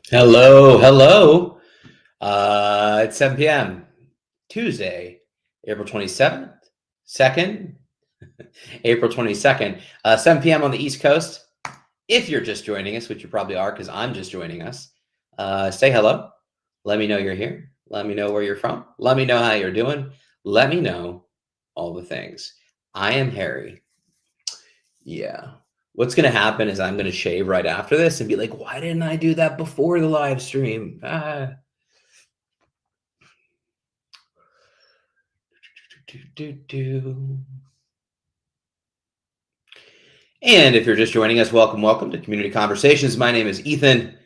Hello, hello. It's 7 p.m. Tuesday, April 27th, 2nd, April 22nd, 7 p.m. on the East Coast. If you're just joining us, which you probably are because I'm just joining us, say hello. Let me know you're here. Let me know where you're from. Let me know how you're doing. Let me know all the things. I am Harry. Yeah. What's going to happen is I'm going to shave right after this and be like, why didn't I do that before the live stream? And if you're just joining us, welcome to Community Conversations. My name is Ethan.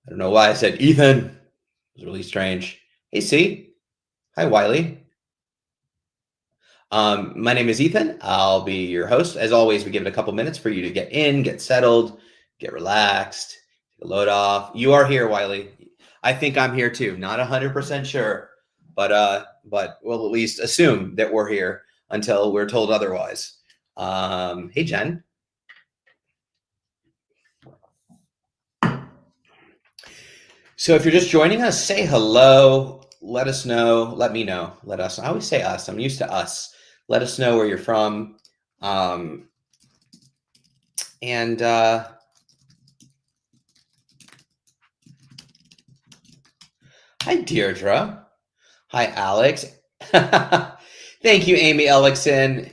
I don't know why I said Ethan. It was really strange. Hey, C. Hi, Wiley. My name is Ethan. I'll be your host. As always, we give it a couple minutes for you to get in, get settled, get relaxed, load off. You are here, Wiley. I think I'm here too. Not 100% sure, but we'll at least assume that we're here until we're told otherwise. Hey, Jen. So if you're just joining us, say hello. Let us know. Let me know. Let us. I always say us. I'm used to us. Let us know where you're from. Hi, Deirdre. Hi, Alex. Thank you, Amy Ellickson.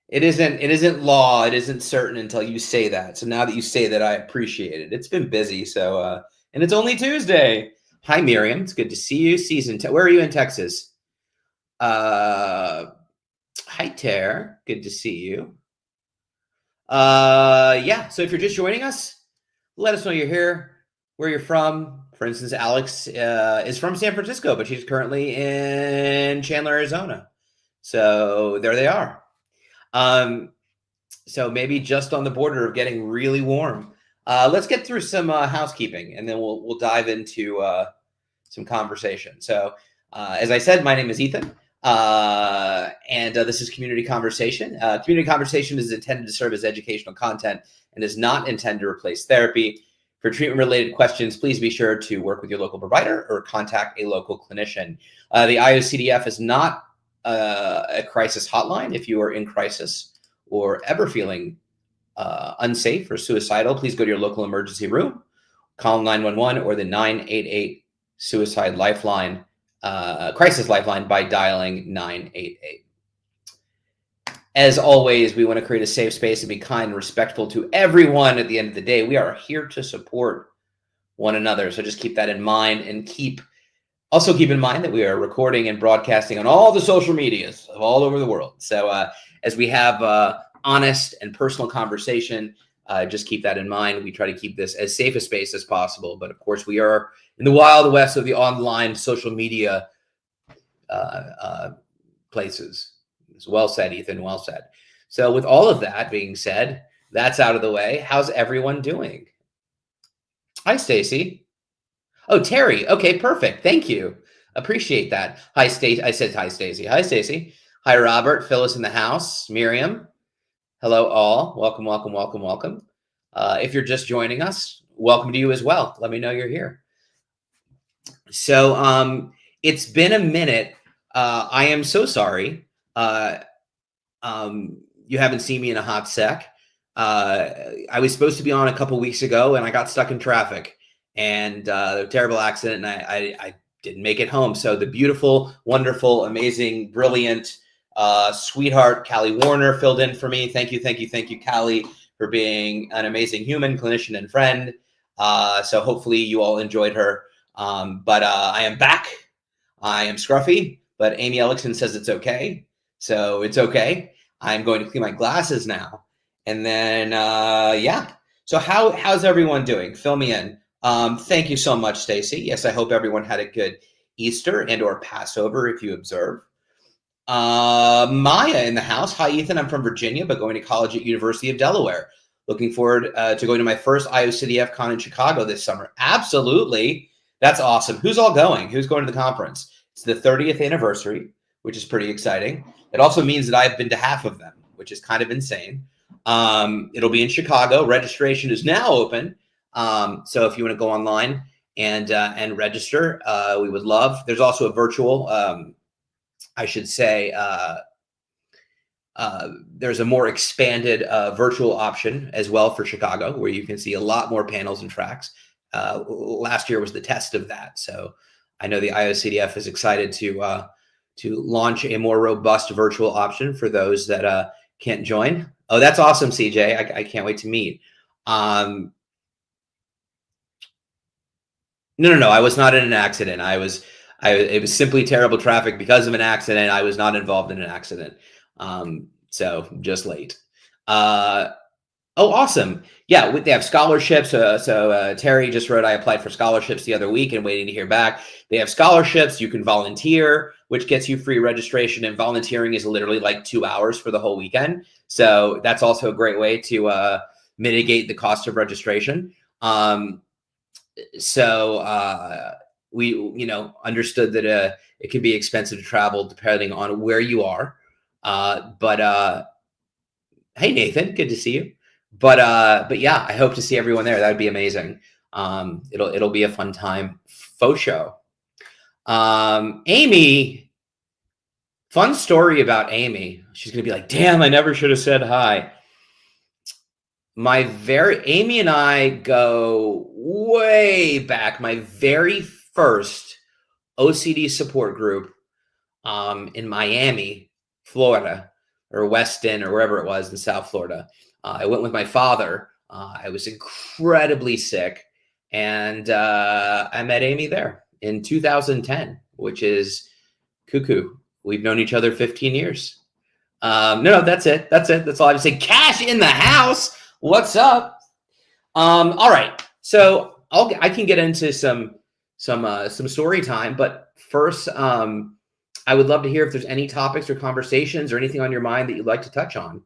It isn't law. It isn't certain until you say that. So now that you say that, I appreciate it. It's been busy. So, and it's only Tuesday. Hi, Miriam. It's good to see you. Where are you in Texas? Hi, Tare. Good to see you. Yeah. So if you're just joining us, let us know you're here, where you're from. For instance, Alex is from San Francisco, but she's currently in Chandler, Arizona. So there they are. So maybe just on the border of getting really warm. Let's get through some housekeeping, and then we'll dive into some conversation. So, as I said, my name is Ethan, and this is Community Conversation. Community Conversation is intended to serve as educational content and is not intended to replace therapy. For treatment-related questions, please be sure to work with your local provider or contact a local clinician. The IOCDF is not a crisis hotline. If you are in crisis or ever feeling unsafe or suicidal, please go to your local emergency room, call 911 or the 988 suicide lifeline, crisis lifeline by dialing 988. As always, we want to create a safe space and be kind and respectful to everyone. At the end of the day, we are here to support one another. So just keep that in mind, and also keep in mind that we are recording and broadcasting on all the social medias of all over the world. So as we have honest and personal conversation, just keep that in mind. We try to keep this as safe a space as possible. But of course, we are in the wild west of the online social media places. It's well said, Ethan, well said. So with all of that being said, that's out of the way. How's everyone doing? Hi, Stacy. Oh, Terry. Okay, perfect. Thank you. Appreciate that. Hi, Stacy. I said hi, Stacy. Hi, Stacy. Hi, Robert. Phyllis in the house. Miriam. Hello, all. Welcome. If you're just joining us, welcome to you as well. Let me know you're here. So it's been a minute. I am so sorry. You haven't seen me in a hot sec. I was supposed to be on a couple weeks ago, and I got stuck in traffic, and a terrible accident, and I didn't make it home. So the beautiful, wonderful, amazing, brilliant, sweetheart Callie Warner filled in for me. Thank you, Callie, for being an amazing human, clinician, and friend. So hopefully you all enjoyed her. But I am back. I am scruffy, but Amy Ellickson says it's okay. So it's okay. I'm going to clean my glasses now. And then, yeah. So how's everyone doing? Fill me in. Thank you so much, Stacy. Yes, I hope everyone had a good Easter and or Passover if you observe. Maya in the house. Hi, Ethan. I'm from Virginia, but going to college at University of Delaware. Looking forward to going to my first IOCDF con in Chicago this summer. Absolutely. That's awesome. Who's all going? Who's going to the conference? It's the 30th anniversary, which is pretty exciting. It also means that I've been to half of them, which is kind of insane. It'll be in Chicago. Registration is now open. So if you want to go online and register. We would love. There's also a virtual, I should say. There's a more expanded virtual option as well for Chicago, where you can see a lot more panels and tracks. Last year was the test of that, so I know the IOCDF is excited to launch a more robust virtual option for those that can't join. Oh, that's awesome, CJ. I can't wait to meet. No. I was not in an accident. It was simply terrible traffic because of an accident. I was not involved in an accident. So just late. Oh, awesome. Yeah, they have scholarships. So Terry just wrote, I applied for scholarships the other week and waiting to hear back. They have scholarships. You can volunteer, which gets you free registration. And volunteering is literally like 2 hours for the whole weekend. So that's also a great way to mitigate the cost of registration. We understood that it can be expensive to travel depending on where you are. But hey, Nathan, good to see you. But yeah, I hope to see everyone there. That would be amazing. It'll be a fun time. Faux show. Amy, fun story about Amy. She's gonna be like, damn, I never should have said hi. Amy and I go way back. My very first OCD support group in Miami, Florida, or Weston, or wherever it was in South Florida. I went with my father. I was incredibly sick, and I met Amy there in 2010, which is cuckoo. We've known each other 15 years. No, that's it. That's all I have to say. Cash in the house. What's up? All right. So I can get into some story time, but first, I would love to hear if there's any topics or conversations or anything on your mind that you'd like to touch on.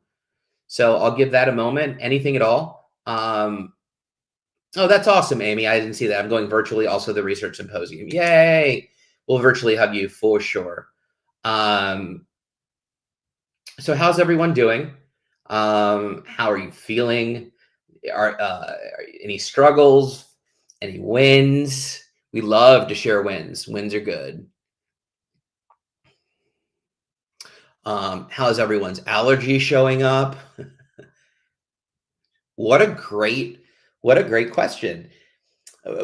So I'll give that a moment. Anything at all? Oh, that's awesome, Amy. I didn't see that. I'm going virtually. Also, the research symposium. Yay! We'll virtually hug you for sure. So how's everyone doing? How are you feeling? Are any struggles? Any wins? We love to share wins. Wins are good. How's everyone's allergy showing up? What a great question.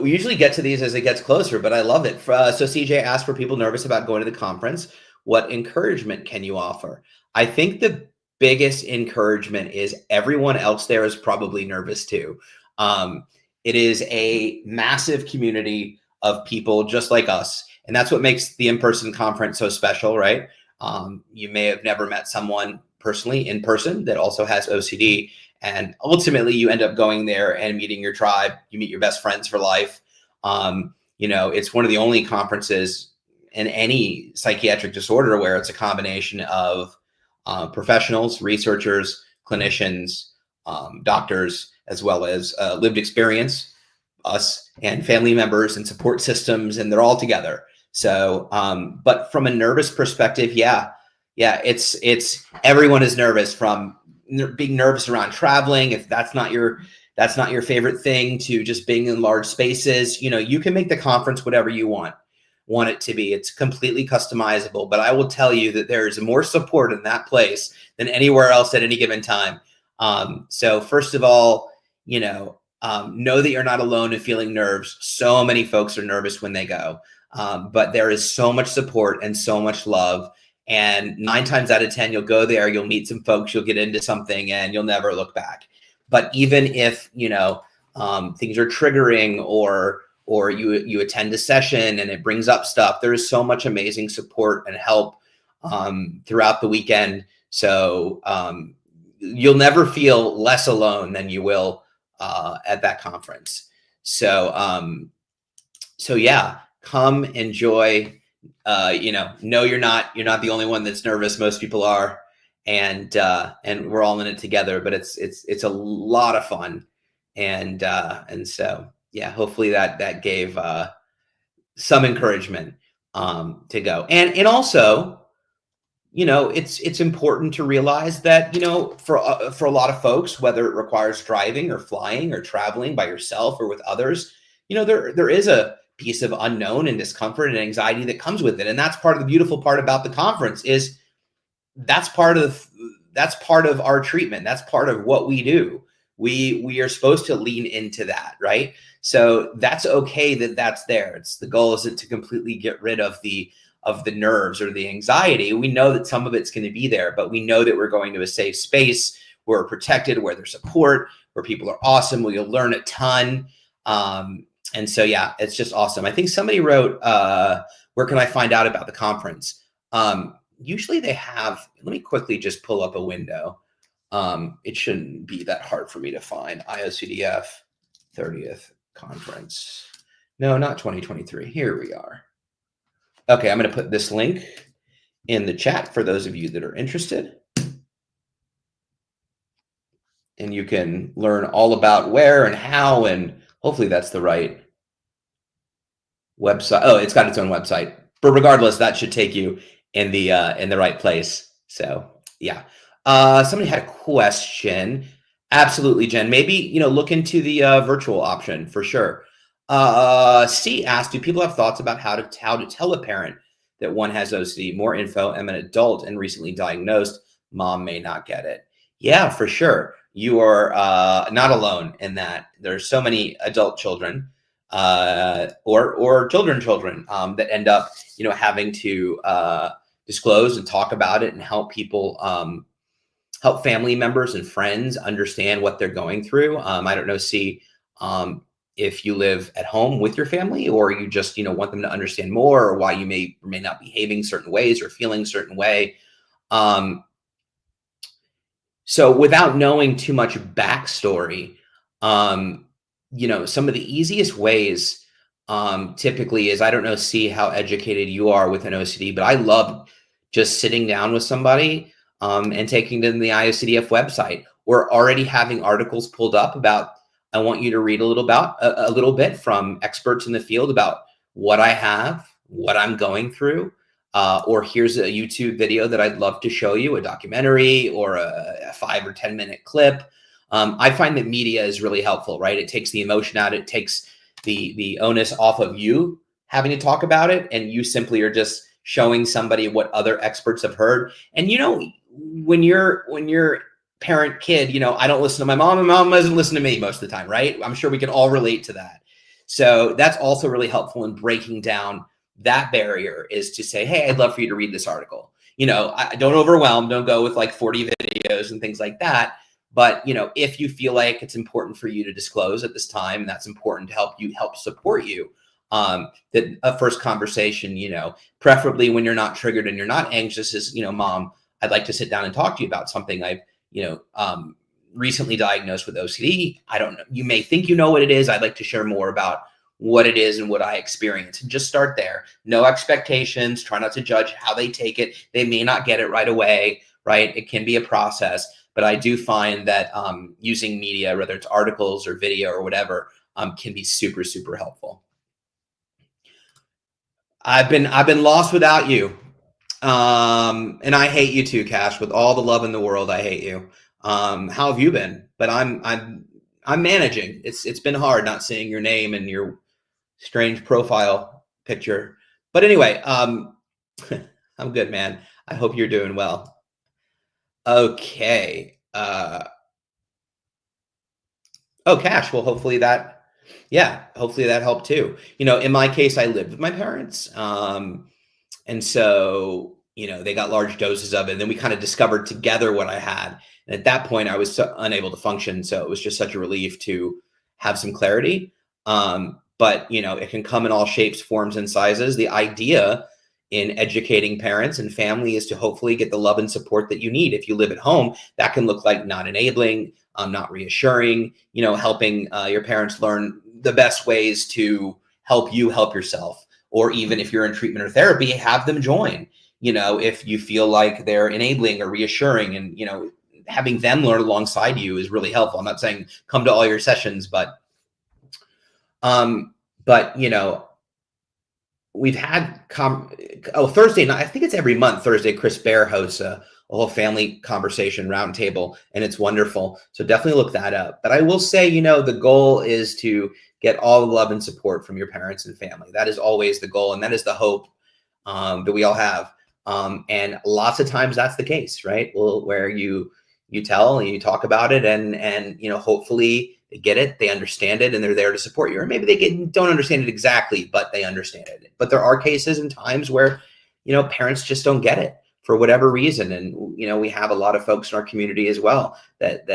We usually get to these as it gets closer, but I love it. So CJ asked for people nervous about going to the conference. What encouragement can you offer? I think the biggest encouragement is everyone else there is probably nervous too. It is a massive community of people just like us. And that's what makes the in-person conference so special, right? You may have never met someone personally in person that also has OCD. And ultimately, you end up going there and meeting your tribe. You meet your best friends for life. It's one of the only conferences in any psychiatric disorder where it's a combination of professionals, researchers, clinicians, doctors, as well as lived experience, us, and family members and support systems, and they're all together. So, but from a nervous perspective, it's everyone is nervous, from being nervous around traveling, if that's not your favorite thing, to just being in large spaces. You can make the conference whatever you want it to be. It's completely customizable, but I will tell you that there is more support in that place than anywhere else at any given time. So first of all, know that you're not alone in feeling nerves. So many folks are nervous when they go, but there is so much support and so much love. And 9 times out of 10, you'll go there, you'll meet some folks, you'll get into something, and you'll never look back. But even if, things are triggering, or you attend a session and it brings up stuff, there is so much amazing support and help throughout the weekend. So you'll never feel less alone than you will at that conference. So yeah, come enjoy. No, you're not the only one that's nervous. Most people are, and we're all in it together. But it's a lot of fun, and so yeah, hopefully that gave some encouragement to go, and also, it's important to realize that for a lot of folks, whether it requires driving or flying or traveling by yourself or with others, there is a piece of unknown and discomfort and anxiety that comes with it. And that's part of the beautiful part about the conference is that's part of our treatment. That's part of what we do. We are supposed to lean into that, right? So that's okay that that's there. It's the goal isn't to completely get rid of the nerves or the anxiety. We know that some of it's going to be there, but we know that we're going to a safe space where we're protected, where there's support, where people are awesome, where you'll learn a ton. And so, yeah, it's just awesome. I think somebody wrote, where can I find out about the conference? Usually they have, let me quickly just pull up a window. It shouldn't be that hard for me to find. IOCDF 30th conference. No, not 2023. Here we are. Okay, I'm going to put this link in the chat for those of you that are interested. And you can learn all about where and how, and hopefully that's the right website. Oh, it's got its own website. But regardless, that should take you in the right place. So yeah. Somebody had a question. Absolutely, Jen. Maybe look into the virtual option for sure. C asked, do people have thoughts about how to tell a parent that one has OCD? More info. I'm an adult and recently diagnosed. Mom may not get it. Yeah, for sure. You are not alone in that. There's so many adult children or children that end up having to disclose and talk about it and help people help family members and friends understand what they're going through. I don't know, see if you live at home with your family or you just want them to understand more or why you may or may not be behaving certain ways or feeling a certain way. So without knowing too much backstory, some of the easiest ways typically is, I don't know, see how educated you are with an OCD, but I love just sitting down with somebody and taking them to the IOCDF website or already having articles pulled up about, I want you to read a little bit from experts in the field about what I have, what I'm going through. Or here's a YouTube video that I'd love to show you, a documentary or a 5 or 10 minute clip. I find that media is really helpful, right? It takes the emotion out. It takes the onus off of you having to talk about it. And you simply are just showing somebody what other experts have heard. And, when you're parent kid, I don't listen to my mom and mom doesn't listen to me most of the time, right? I'm sure we can all relate to that. So that's also really helpful in breaking down that barrier, is to say, hey, I'd love for you to read this article. I don't overwhelm, don't go with like 40 videos and things like that. But, if you feel like it's important for you to disclose at this time, and that's important to help support you, that a first conversation, preferably when you're not triggered and you're not anxious, is, Mom, I'd like to sit down and talk to you about something. I've, recently diagnosed with OCD. I don't know. You may think you know what it is. I'd like to share more about what it is and what I experience, and just start there. No expectations. Try not to judge how they take it. They may not get it right away, right? It can be a process, but I do find that using media, whether it's articles or video or whatever, can be super, super helpful. I've been lost without you. And I hate you too, Cash, with all the love in the world. I hate you. How have you been? But I'm managing. It's been hard not seeing your name and your strange profile picture. But anyway, I'm good, man. I hope you're doing well. Okay. Cash. Well, hopefully that helped too. In my case, I lived with my parents. And so, they got large doses of it. And then we kind of discovered together what I had. And at that point, I was unable to function. So it was just such a relief to have some clarity. But, it can come in all shapes, forms, and sizes. The idea in educating parents and family is to hopefully get the love and support that you need. If you live at home, that can look like not enabling, not reassuring, helping your parents learn the best ways to help you help yourself. Or even if you're in treatment or therapy, have them join, if you feel like they're enabling or reassuring, and, having them learn alongside you is really helpful. I'm not saying come to all your sessions, but we've had Thursday night, I think it's every month, Thursday, Chris Bear hosts a a whole family conversation roundtable, and it's wonderful. So definitely look that up. But I will say, the goal is to get all the love and support from your parents and family. That is always the goal, and that is the hope that we all have. And lots of times that's the case, right? Well, where you tell and you talk about it, and hopefully they get it, they understand it, and they're there to support you. Or maybe they don't understand it exactly, but they understand it. But there are cases and times where parents just don't get it for whatever reason, and we have a lot of folks in our community as well that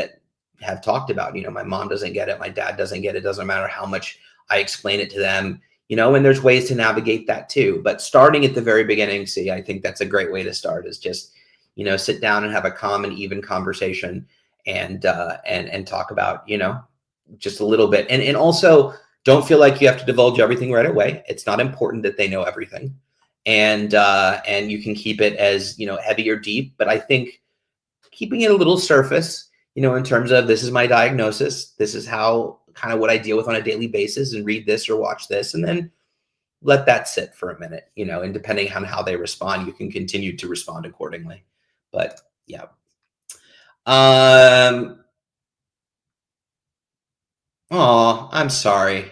have talked about, my mom doesn't get it, my dad doesn't get it, doesn't matter how much I explain it to them. And there's ways to navigate that too. But starting at the very beginning, I think that's a great way to start, is just, sit down and have a calm and even conversation, and talk about, just a little bit. And also, don't feel like you have to divulge everything right away. It's not important that they know everything. And you can keep it as, heavy or deep. But I think keeping it a little surface, in terms of, this is my diagnosis, this is how, kind of what I deal with on a daily basis, and read this or watch this, and then let that sit for a minute, and depending on how they respond, you can continue to respond accordingly. But yeah. Oh, I'm sorry.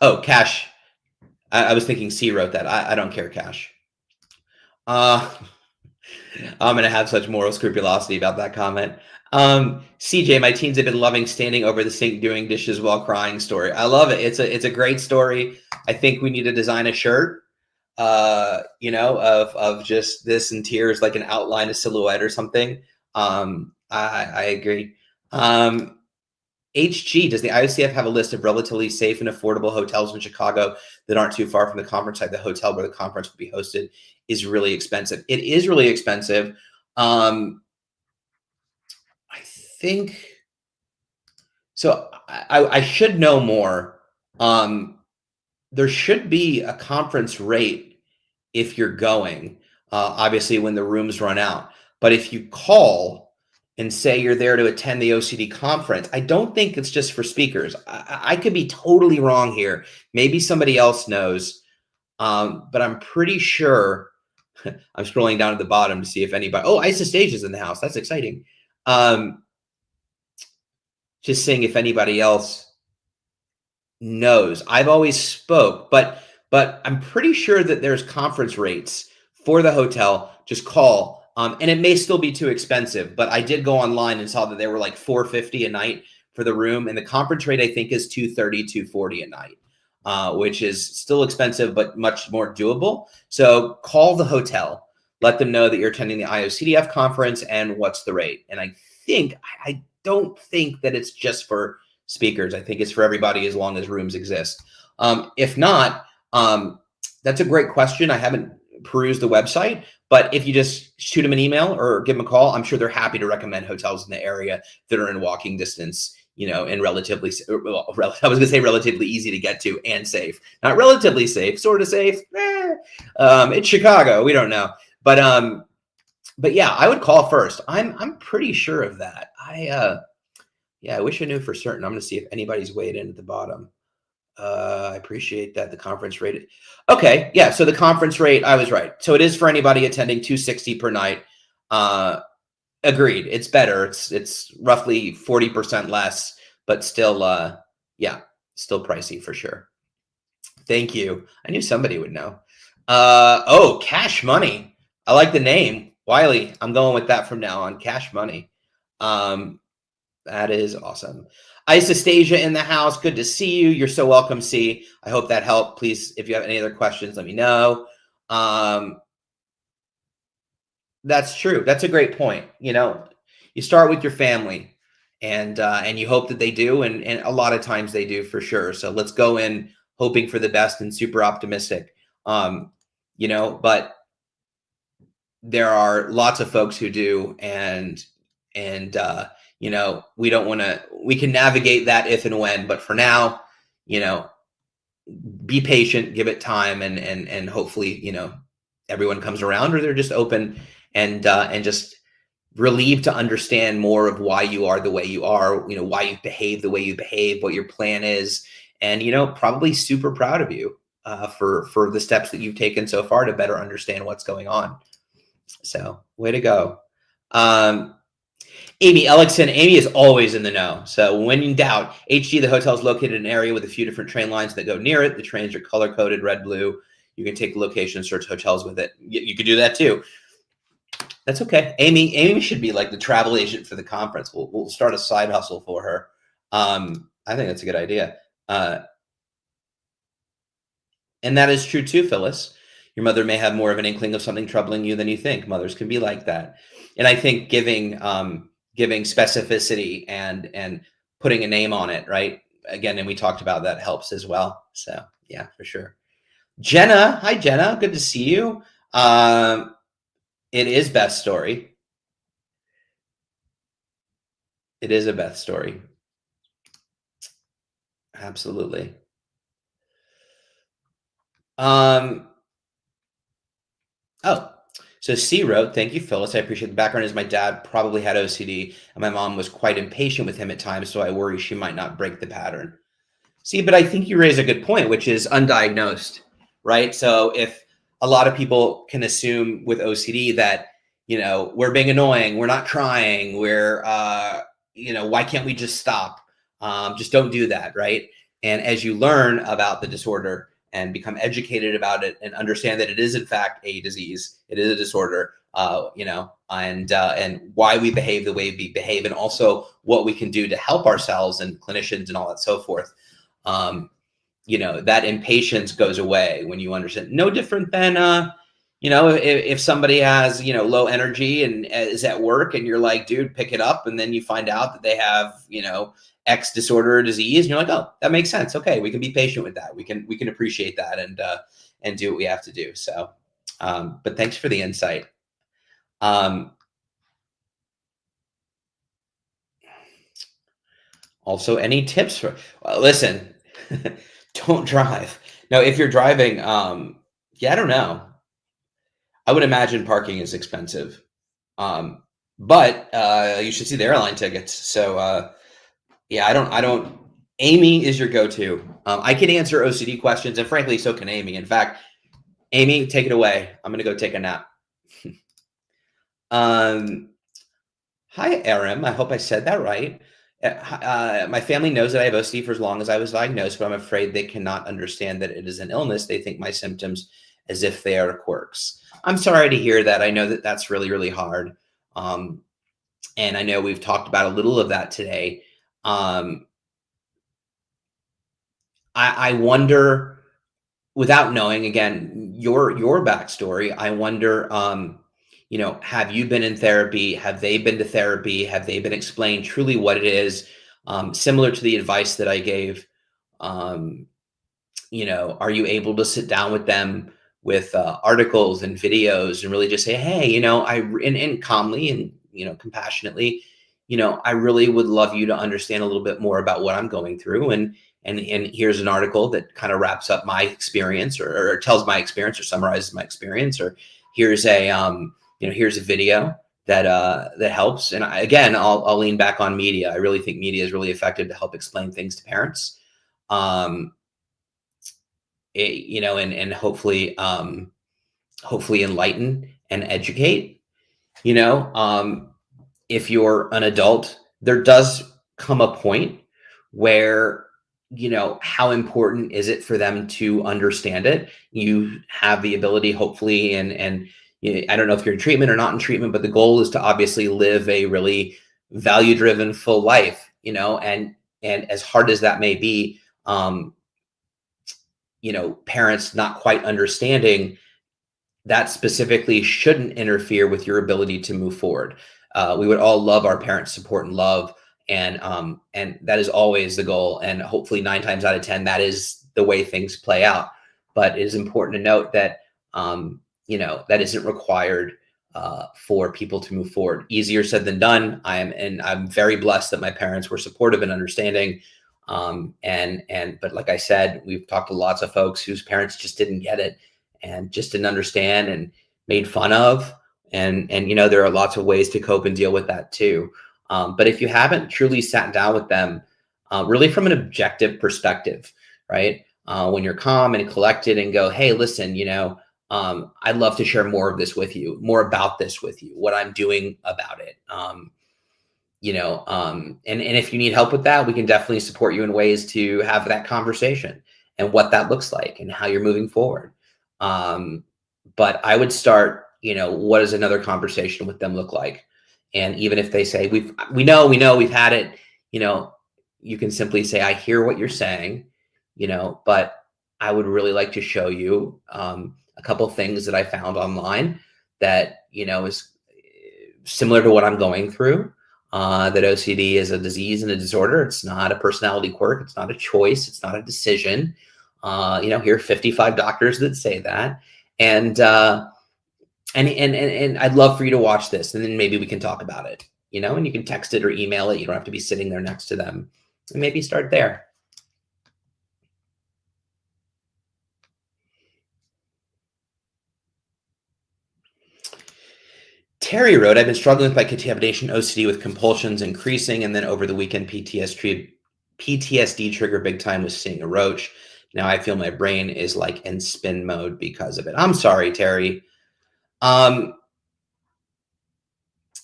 Oh, Cash. I was thinking C wrote that. I don't care, Cash. I'm going to have such moral scrupulosity about that comment. CJ, my teens have been loving standing over the sink doing dishes while crying story. I love it. It's a great story. I think we need to design a shirt, of just this in tears, like an outline, a silhouette or something. I agree. HG, does the IOCDF have a list of relatively safe and affordable hotels in Chicago that aren't too far from the conference site? The hotel where the conference will be hosted is really expensive. It is really expensive. I think so. I should know more. There should be a conference rate if you're going, obviously when the rooms run out. But if you call and say you're there to attend the OCD conference, I don't think it's just for speakers. I could be totally wrong here. Maybe somebody else knows, but I'm pretty sure. I'm scrolling down to the bottom to see if anybody. Oh, ISOStage is in the house. That's exciting. Just seeing if anybody else knows. I've always spoke, but I'm pretty sure that there's conference rates for the hotel. Just call. And it may still be too expensive, but I did go online and saw that they were like $450 a night for the room. And the conference rate, I think, is $230, $240 a night, which is still expensive, but much more doable. So call the hotel, let them know that you're attending the IOCDF conference and what's the rate. And I don't think that it's just for speakers. I think it's for everybody as long as rooms exist. If not, that's a great question. I haven't perused the website, but if you just shoot them an email or give them a call, I'm sure they're happy to recommend hotels in the area that are in walking distance, and relatively, well, I was going to say relatively easy to get to and safe. Not relatively safe, sort of safe. It's Chicago. We don't know. But yeah, I would call first. I'm pretty sure of that. I wish I knew for certain. I'm going to see if anybody's weighed in at the bottom. I appreciate that. The conference rate. Okay. Yeah. So the conference rate, I was right. So it is for anybody attending, $260 per night. Agreed. It's better. It's roughly 40% less, but still, still pricey for sure. Thank you. I knew somebody would know. Cash Money. I like the name. Wiley. I'm going with that from now on. Cash Money. That is awesome. Isostasia in the house. Good to see you. You're so welcome, C. I hope that helped. Please, if you have any other questions, let me know. That's true. That's a great point. You start with your family, and you hope that they do, and a lot of times they do for sure. So let's go in hoping for the best and super optimistic. But there are lots of folks who do, and we don't want to. We can navigate that if and when, but for now, be patient, give it time, and hopefully, everyone comes around, or they're just open and just relieved to understand more of why you are the way you are, why you behave the way you behave, what your plan is, and probably super proud of you for the steps that you've taken so far to better understand what's going on. So way to go. Um, Amy Ellickson. Amy is always in the know. So when in doubt, HG, the hotel is located in an area with a few different train lines that go near it. The trains are color coded, red, blue. You can take the location and search hotels with it. You could do that too. That's okay. Amy should be like the travel agent for the conference. We'll start a side hustle for her. I think that's a good idea. And that is true too, Phyllis. Your mother may have more of an inkling of something troubling you than you think. Mothers can be like that. And I think giving specificity and putting a name on it, right? Again, and we talked about that helps as well. So yeah, for sure. Jenna, hi Jenna, good to see you. It is Beth's story. It is a Beth story. Absolutely. Oh, so C wrote, thank you, Phyllis. I appreciate the background is my dad probably had OCD and my mom was quite impatient with him at times. So I worry she might not break the pattern. See, but I think you raise a good point, which is undiagnosed, right? So if a lot of people can assume with OCD that, we're being annoying, we're not trying, why can't we just stop? Just don't do that, right? And as you learn about the disorder and become educated about it and understand that it is in fact a disease, it is a disorder, and why we behave the way we behave, and also what we can do to help ourselves and clinicians and all that so forth. That impatience goes away when you understand. No different than, if somebody has, low energy and is at work and you're like, dude, pick it up. And then you find out that they have, X disorder or disease. And you're like, oh, that makes sense. Okay. We can be patient with that. We can appreciate that and do what we have to do. So, but thanks for the insight. Also, any tips for, listen, don't drive. No, if you're driving, I don't know. I would imagine parking is expensive. But you should see the airline tickets. So I don't. Amy is your go-to. I can answer OCD questions, and frankly, so can Amy. In fact, Amy, take it away. I'm gonna go take a nap. Hi, Aram. I hope I said that right. My family knows that I have OCD for as long as I was diagnosed, but I'm afraid they cannot understand that it is an illness. They think my symptoms as if they are quirks. I'm sorry to hear that. I know that that's really, really hard. And I know we've talked about a little of that today. I wonder, without knowing, again, your backstory, I wonder, have you been in therapy? Have they been to therapy? Have they been explained truly what it is? Similar to the advice that I gave, are you able to sit down with them with articles and videos and really just say, hey, and calmly and, compassionately, I really would love you to understand a little bit more about what I'm going through. And here's an article that kind of wraps up my experience or tells my experience or summarizes my experience, or here's a video that helps. And I'll lean back on media. I really think media is really effective to help explain things to parents. And hopefully enlighten and educate. If you're an adult, there does come a point where, how important is it for them to understand it? You have the ability, hopefully, and I don't know if you're in treatment or not in treatment, but the goal is to obviously live a really value-driven, full life, and as hard as that may be, parents not quite understanding that specifically shouldn't interfere with your ability to move forward. We would all love our parents' support and love, and that is always the goal. And hopefully 9 times out of 10, that is the way things play out. But it is important to note that, that isn't required for people to move forward. Easier said than done. I'm very blessed that my parents were supportive and understanding. But like I said, we've talked to lots of folks whose parents just didn't get it and just didn't understand and made fun of. And there are lots of ways to cope and deal with that too. But if you haven't truly sat down with them, really from an objective perspective, right? When you're calm and collected and go, hey, listen, I'd love to share more of this with you, more about this with you, what I'm doing about it. And if you need help with that, we can definitely support you in ways to have that conversation and what that looks like and how you're moving forward. But I would start, what does another conversation with them look like? And even if they say, we know, we've had it, you can simply say, I hear what you're saying, but I would really like to show you a couple things that I found online that, is similar to what I'm going through. That OCD is a disease and a disorder. It's not a personality quirk. It's not a choice. It's not a decision. Here are 55 doctors that say that. And I'd love for you to watch this, and then maybe we can talk about it, and you can text it or email it. You don't have to be sitting there next to them, and maybe start there. Terry wrote, I've been struggling with my contamination OCD with compulsions increasing, and then over the weekend, PTSD trigger big time with seeing a roach. Now I feel my brain is like in spin mode because of it. I'm sorry, Terry.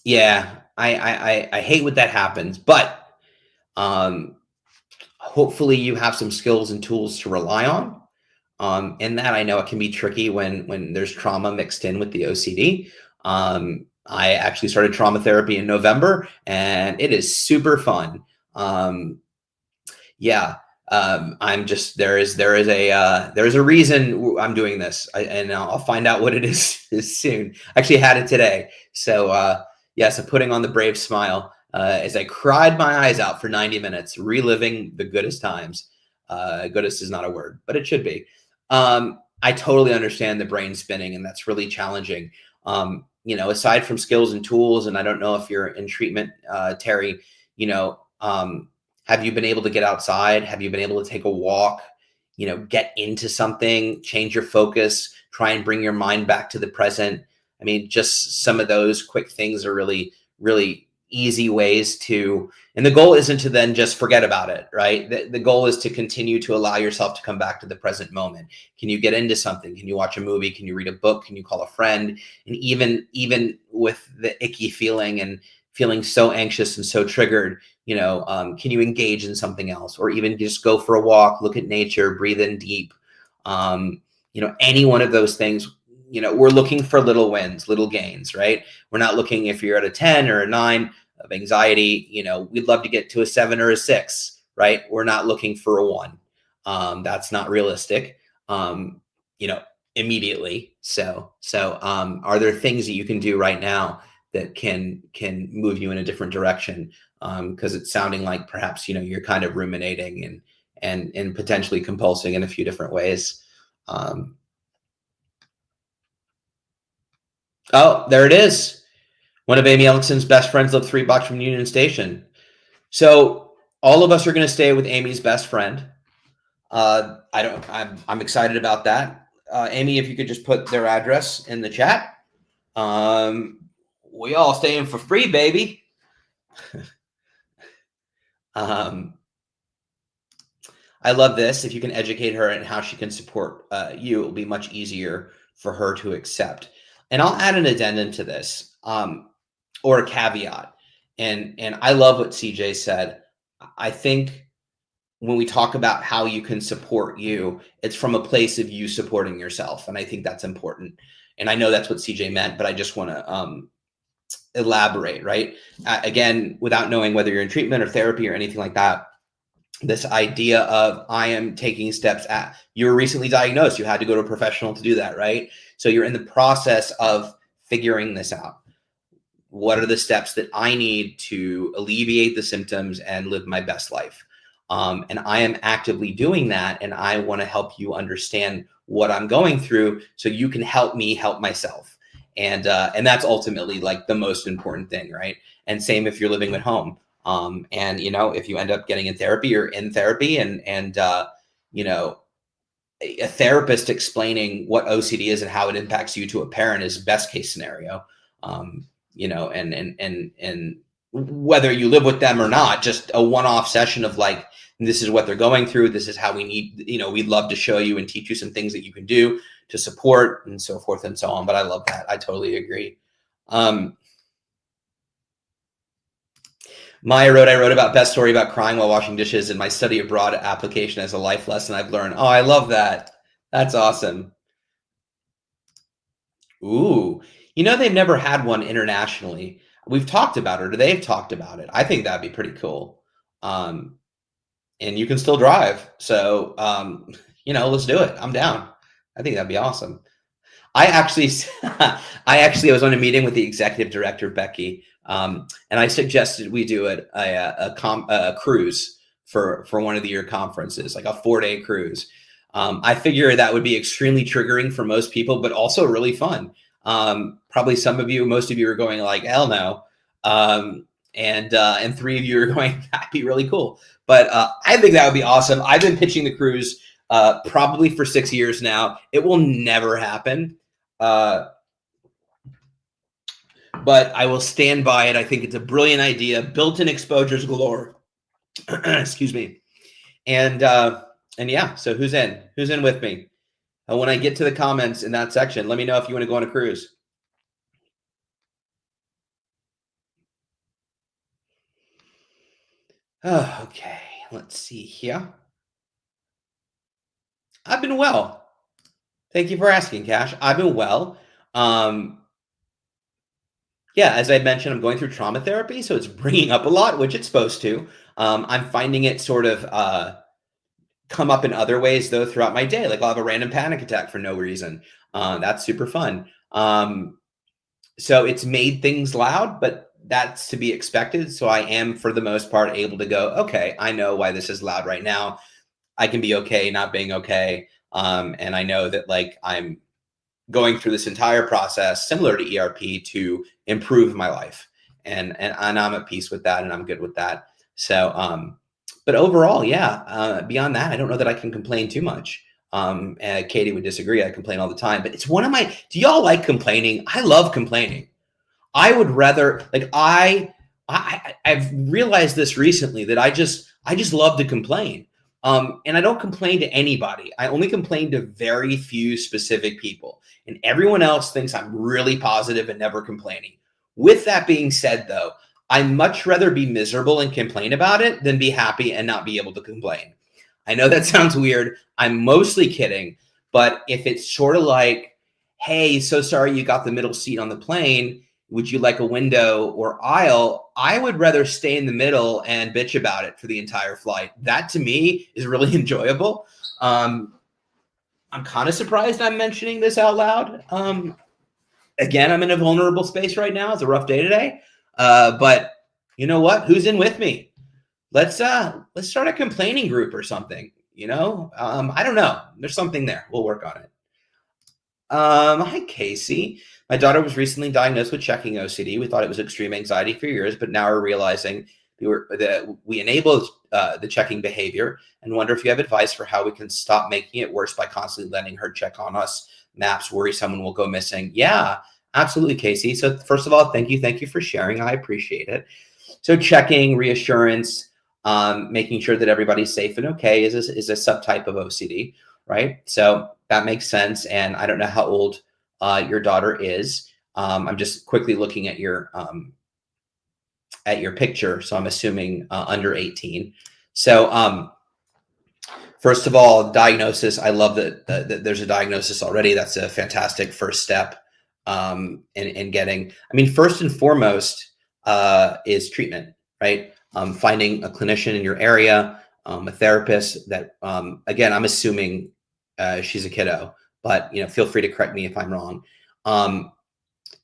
Yeah, I hate when that happens, but hopefully you have some skills and tools to rely on. And that I know it can be tricky when there's trauma mixed in with the OCD. I actually started trauma therapy in November, and it is super fun. I'm just there is a reason I'm doing this, and I'll find out what it is soon. I actually had it today, so yes, I'm putting on the brave smile as I cried my eyes out for 90 minutes, reliving the goodest times. Goodest is not a word, but it should be. I totally understand the brain spinning, and that's really challenging. Aside from skills and tools, and I don't know if you're in treatment, Terry, have you been able to get outside? Have you been able to take a walk, get into something, change your focus, try and bring your mind back to the present? I mean, just some of those quick things are really, really easy ways to, and the goal isn't to then just forget about it, right? The goal is to continue to allow yourself to come back to the present moment. Can you get into something? Can you watch a movie? Can you read a book? Can you call a friend? And even with the icky feeling and feeling so anxious and so triggered, can you engage in something else, or even just go for a walk, look at nature, breathe in deep? Any one of those things. We're looking for little wins, little gains, right? We're not looking if you're at a 10 or a 9 of anxiety, we'd love to get to a 7 or a 6, right? We're not looking for a 1. That's not realistic, immediately. So are there things that you can do right now that can move you in a different direction? Because it's sounding like perhaps, you're kind of ruminating and potentially compulsing in a few different ways. Oh, there it is. One of Amy Ellickson's best friends lived 3 blocks from Union Station. So all of us are going to stay with Amy's best friend. I'm excited about that. Amy, if you could just put their address in the chat. We all staying for free, baby. I love this. If you can educate her and how she can support you, it will be much easier for her to accept. And I'll add an addendum to this, or a caveat. And I love what CJ said. I think when we talk about how you can support you, it's from a place of you supporting yourself. And I think that's important. And I know that's what CJ meant, but I just want to elaborate, right? Again, without knowing whether you're in treatment or therapy or anything like that, this idea of I am taking steps you were recently diagnosed, you had to go to a professional to do that, right? So you're in the process of figuring this out. What are the steps that I need to alleviate the symptoms and live my best life? And I am actively doing that, and I want to help you understand what I'm going through so you can help me help myself. And that's ultimately like the most important thing, right? And same if you're living at home. And if you end up getting in therapy, you're in therapy, and a therapist explaining what OCD is and how it impacts you to a parent is best case scenario. And whether you live with them or not, just a one-off session of like, this is what they're going through. This is how we need, we'd love to show you and teach you some things that you can do to support and so forth and so on. But I love that. I totally agree. Maya wrote, I wrote about best story about crying while washing dishes in my study abroad application as a life lesson I've learned. Oh, I love that. That's awesome. Ooh, they've never had one internationally. We've talked about it, or they've talked about it. I think that'd be pretty cool. And you can still drive. So, let's do it. I'm down. I think that'd be awesome. I actually was on a meeting with the executive director, Becky, and I suggested we do a cruise for one of the year conferences, like a 4-day cruise. I figure that would be extremely triggering for most people, but also really fun. Probably most of you are going like, hell no. And 3 of you are going, that'd be really cool. But I think that would be awesome. I've been pitching the cruise probably for 6 years now. It will never happen. But I will stand by it. I think it's a brilliant idea. Built-in exposures galore. Excuse me. And yeah, so who's in? Who's in with me? And when I get to the comments in that section, let me know if you want to go on a cruise. Oh, okay, let's see here. I've been well. Thank you for asking, Cash. I've been well. Yeah, as I mentioned, I'm going through trauma therapy, so it's bringing up a lot, which it's supposed to. I'm finding it sort of come up in other ways, though, throughout my day. Like I'll have a random panic attack for no reason. That's super fun. So it's made things loud, but that's to be expected. So I am, for the most part, able to go, okay, I know why this is loud right now. I can be okay not being okay. And I know that like I'm going through this entire process similar to ERP to improve my life. And I'm at peace with that, and I'm good with that. So, but overall, yeah, beyond that, I don't know that I can complain too much. And Katie would disagree. I complain all the time, but it's one of my, do y'all like complaining? I love complaining. I would rather, like, I've realized this recently that I just love to complain. And I don't complain to anybody. I only complain to very few specific people, and everyone else thinks I'm really positive and never complaining. With that being said, though, I'd much rather be miserable and complain about it than be happy and not be able to complain. I know that sounds weird. I'm mostly kidding, but if it's sort of like, hey, so sorry you got the middle seat on the plane, would you like a window or aisle? I would rather stay in the middle and bitch about it for the entire flight. That to me is really enjoyable. I'm kind of surprised I'm mentioning this out loud. Again, I'm in a vulnerable space right now. It's a rough day today. But you know what? Who's in with me? Let's start a complaining group or something. I don't know. There's something there. We'll work on it. Hi, Casey. My daughter was recently diagnosed with checking OCD. We thought it was extreme anxiety for years, but now we're realizing that we enabled the checking behavior, and wonder if you have advice for how we can stop making it worse by constantly letting her check on us. Maps, worry someone will go missing. Yeah, absolutely, Casey. So first of all, thank you for sharing. I appreciate it. So checking, reassurance, making sure that everybody's safe and okay is a subtype of OCD, right? So that makes sense. And I don't know how old your daughter is. I'm just quickly looking at your picture, so I'm assuming under 18. So first of all, diagnosis. I love that there's a diagnosis already. That's a fantastic first step in getting. I mean, first and foremost is treatment, right? Finding a clinician in your area, a therapist that, again, I'm assuming she's a kiddo, but feel free to correct me if I'm wrong.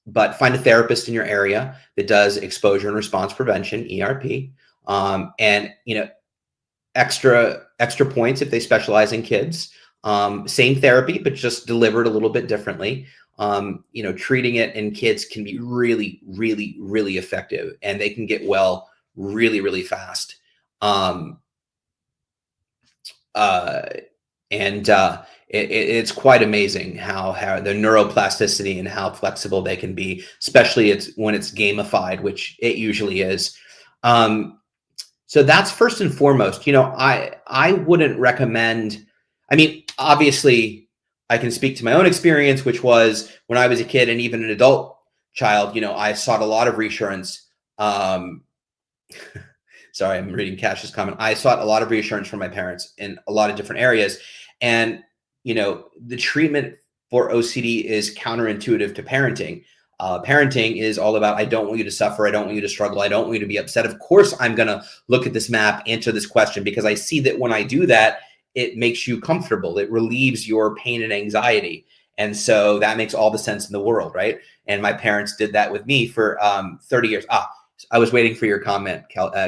But find a therapist in your area that does exposure and response prevention, ERP, and extra points if they specialize in kids. Same therapy, but just delivered a little bit differently. Treating it in kids can be really, really, really effective, and they can get well really, really fast. It's quite amazing how the neuroplasticity and how flexible they can be, especially when it's gamified, which it usually is. So that's first and foremost. I wouldn't recommend. I mean, obviously, I can speak to my own experience, which was when I was a kid and even an adult child, I sought a lot of reassurance. Sorry, I'm reading Cash's comment. I sought a lot of reassurance from my parents in a lot of different areas. And, the treatment for OCD is counterintuitive to parenting. Parenting is all about, I don't want you to suffer. I don't want you to struggle. I don't want you to be upset. Of course, I'm going to look at this map, answer this question, because I see that when I do that, it makes you comfortable. It relieves your pain and anxiety. And so that makes all the sense in the world, right? And my parents did that with me for 30 years. I was waiting for your comment,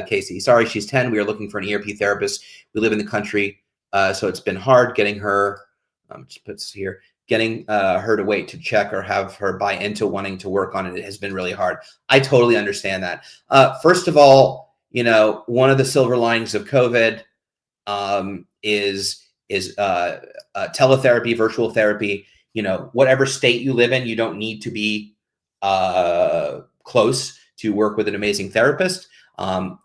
Casey. Sorry, she's 10. We are looking for an ERP therapist. We live in the country, so it's been hard getting her, just puts here, getting her to wait to check or have her buy into wanting to work on it. It has been really hard. I totally understand that. First of all, one of the silver linings of COVID is teletherapy, virtual therapy. Whatever state you live in, you don't need to be close to work with an amazing therapist.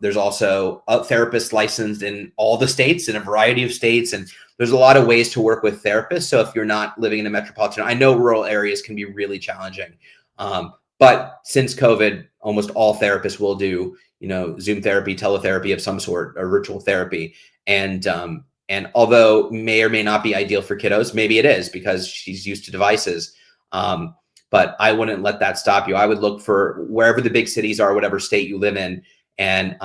There's also a therapist licensed in all the states, in a variety of states, and there's a lot of ways to work with therapists. So if you're not living in a metropolitan, I know rural areas can be really challenging. But since COVID, almost all therapists will do, Zoom therapy, teletherapy of some sort, or virtual therapy. And although may or may not be ideal for kiddos, maybe it is because she's used to devices. But I wouldn't let that stop you. I would look for wherever the big cities are, whatever state you live in. And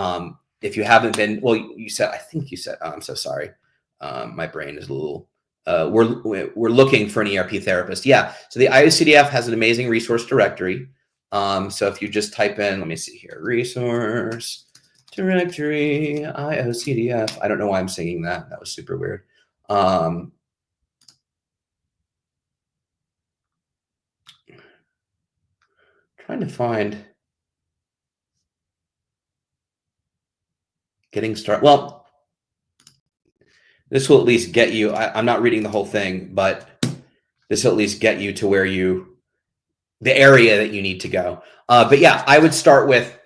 if you haven't been, well, I think you said, I'm so sorry. My brain is a little, we're looking for an ERP therapist. Yeah. So the IOCDF has an amazing resource directory. So if you just type in, let me see here, resource directory, IOCDF. I don't know why I'm singing that. That was super weird. Trying to find getting started. Well, this will at least get you, I'm not reading the whole thing, but this will at least get you to where the area that you need to go. But yeah, I would start with,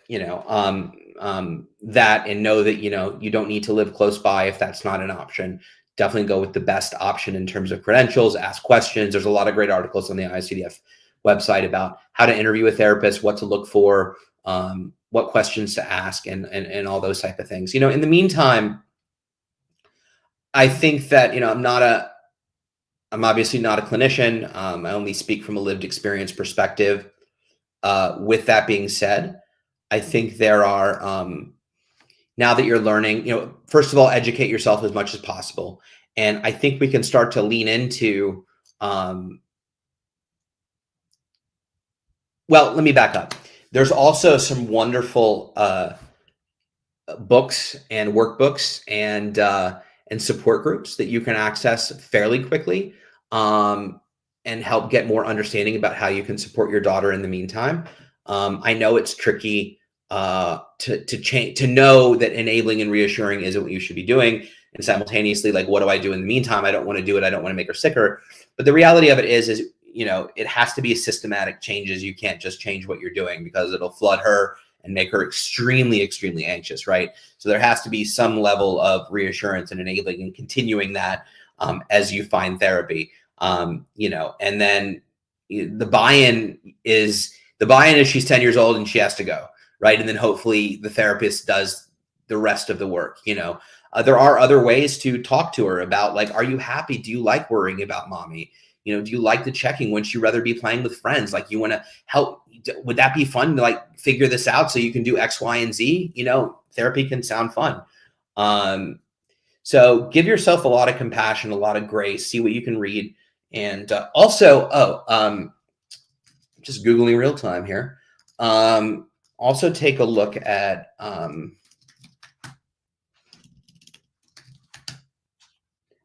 that, and know that, you don't need to live close by if that's not an option. Definitely go with the best option in terms of credentials, ask questions. There's a lot of great articles on the IOCDF website about how to interview a therapist, what to look for, what questions to ask, and all those type of things. In the meantime, I think that, I'm obviously not a clinician. I only speak from a lived experience perspective. With that being said, I think there are, now that you're learning, first of all, educate yourself as much as possible. And I think we can start to lean into, well, let me back up. There's also some wonderful books and workbooks and support groups that you can access fairly quickly, and help get more understanding about how you can support your daughter in the meantime. I know it's tricky to know that enabling and reassuring isn't what you should be doing, and simultaneously, like, what do I do in the meantime? I don't want to do it. I don't want to make her sicker. But the reality of it is it has to be systematic changes. You can't just change what you're doing, because it'll flood her and make her extremely, extremely anxious, right? So there has to be some level of reassurance and enabling and continuing that as you find therapy, and then the buy-in is she's 10 years old and she has to go, right? And then hopefully the therapist does the rest of the work. There are other ways to talk to her about, like, are you happy? Do you like worrying about mommy? Do you like the checking? Would you rather be playing with friends? Like, you want to help? Would that be fun to, like, figure this out so you can do X, Y, and Z? Therapy can sound fun. So give yourself a lot of compassion, a lot of grace, see what you can read. And also, just Googling real time here. Also take a look at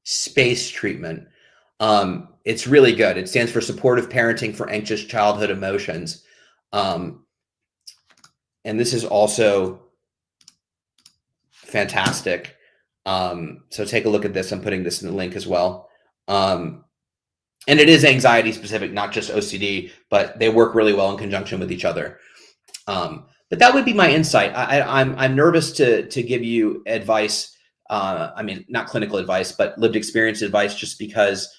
SPACE treatment. It's really good. It stands for Supportive Parenting for Anxious Childhood Emotions. And this is also fantastic. So take a look at this. I'm putting this in the link as well. And it is anxiety specific, not just OCD, but they work really well in conjunction with each other. But that would be my insight. I'm nervous to give you advice. I mean, not clinical advice, but lived experience advice, just because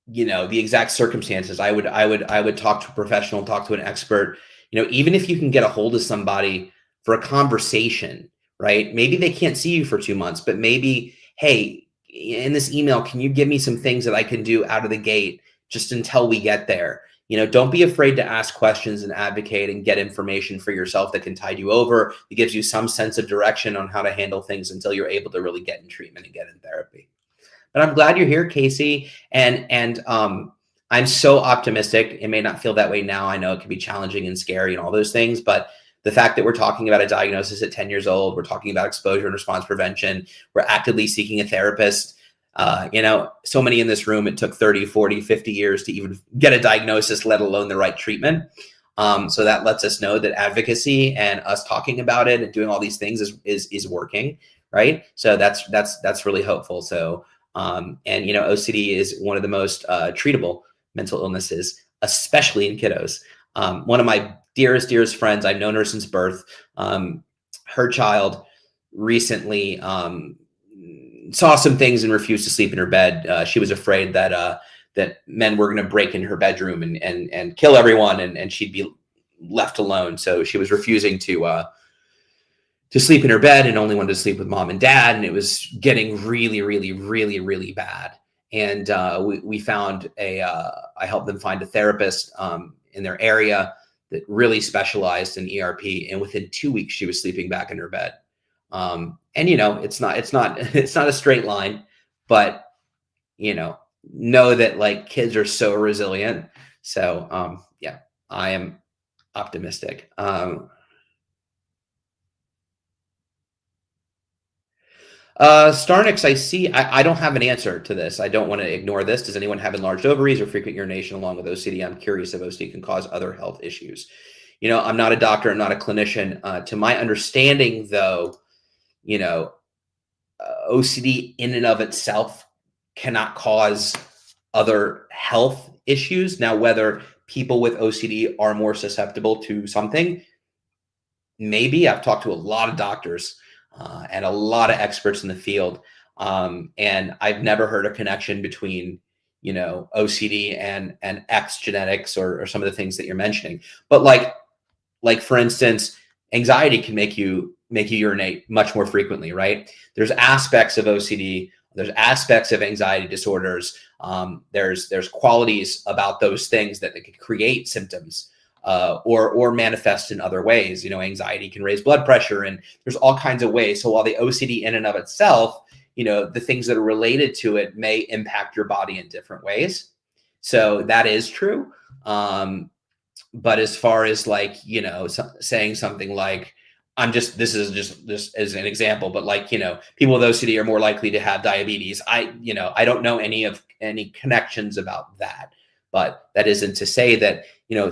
the exact circumstances. I would talk to a professional, talk to an expert. Even if you can get a hold of somebody for a conversation, right? Maybe they can't see you for 2 months, but maybe, hey, in this email, can you give me some things that I can do out of the gate just until we get there? Don't be afraid to ask questions and advocate and get information for yourself that can tide you over. It gives you some sense of direction on how to handle things until you're able to really get in treatment and get in therapy. But I'm glad you're here, Casey. And I'm so optimistic. It may not feel that way now. I know it can be challenging and scary and all those things, but the fact that we're talking about a diagnosis at 10 years old, we're talking about exposure and response prevention, we're actively seeking a therapist. So many in this room, it took 30, 40, 50 years to even get a diagnosis, let alone the right treatment. So that lets us know that advocacy and us talking about it and doing all these things is working, right? So that's really hopeful. So, OCD is one of the most treatable mental illnesses, especially in kiddos. One of my dearest friends, I've known her since birth. Her child recently saw some things and refused to sleep in her bed. She was afraid that men were going to break in her bedroom and kill everyone, and she'd be left alone. So she was refusing to sleep in her bed and only wanted to sleep with mom and dad. And it was getting really, really, really, really bad. And we found I helped them find a therapist in their area that really specialized in ERP. And within 2 weeks, she was sleeping back in her bed. It's not a straight line, but know that like kids are so resilient. So yeah, I am optimistic. Starnix, I don't have an answer to this. I don't want to ignore this. Does anyone have enlarged ovaries or frequent urination along with OCD? I'm curious if OCD can cause other health issues. I'm not a doctor. I'm not a clinician. To my understanding, though, OCD in and of itself cannot cause other health issues. Now, whether people with OCD are more susceptible to something, maybe. I've talked to a lot of doctors and a lot of experts in the field. And I've never heard a connection between, OCD and X genetics or some of the things that you're mentioning. But like for instance, anxiety can make you urinate much more frequently, right? There's aspects of OCD, there's aspects of anxiety disorders. There's qualities about those things that could create symptoms or manifest in other ways. Anxiety can raise blood pressure, and there's all kinds of ways. So while the OCD in and of itself, the things that are related to it may impact your body in different ways. So that is true. But as far as saying something like, this is just as an example, but people with OCD are more likely to have diabetes. I don't know any connections about that, but that isn't to say that,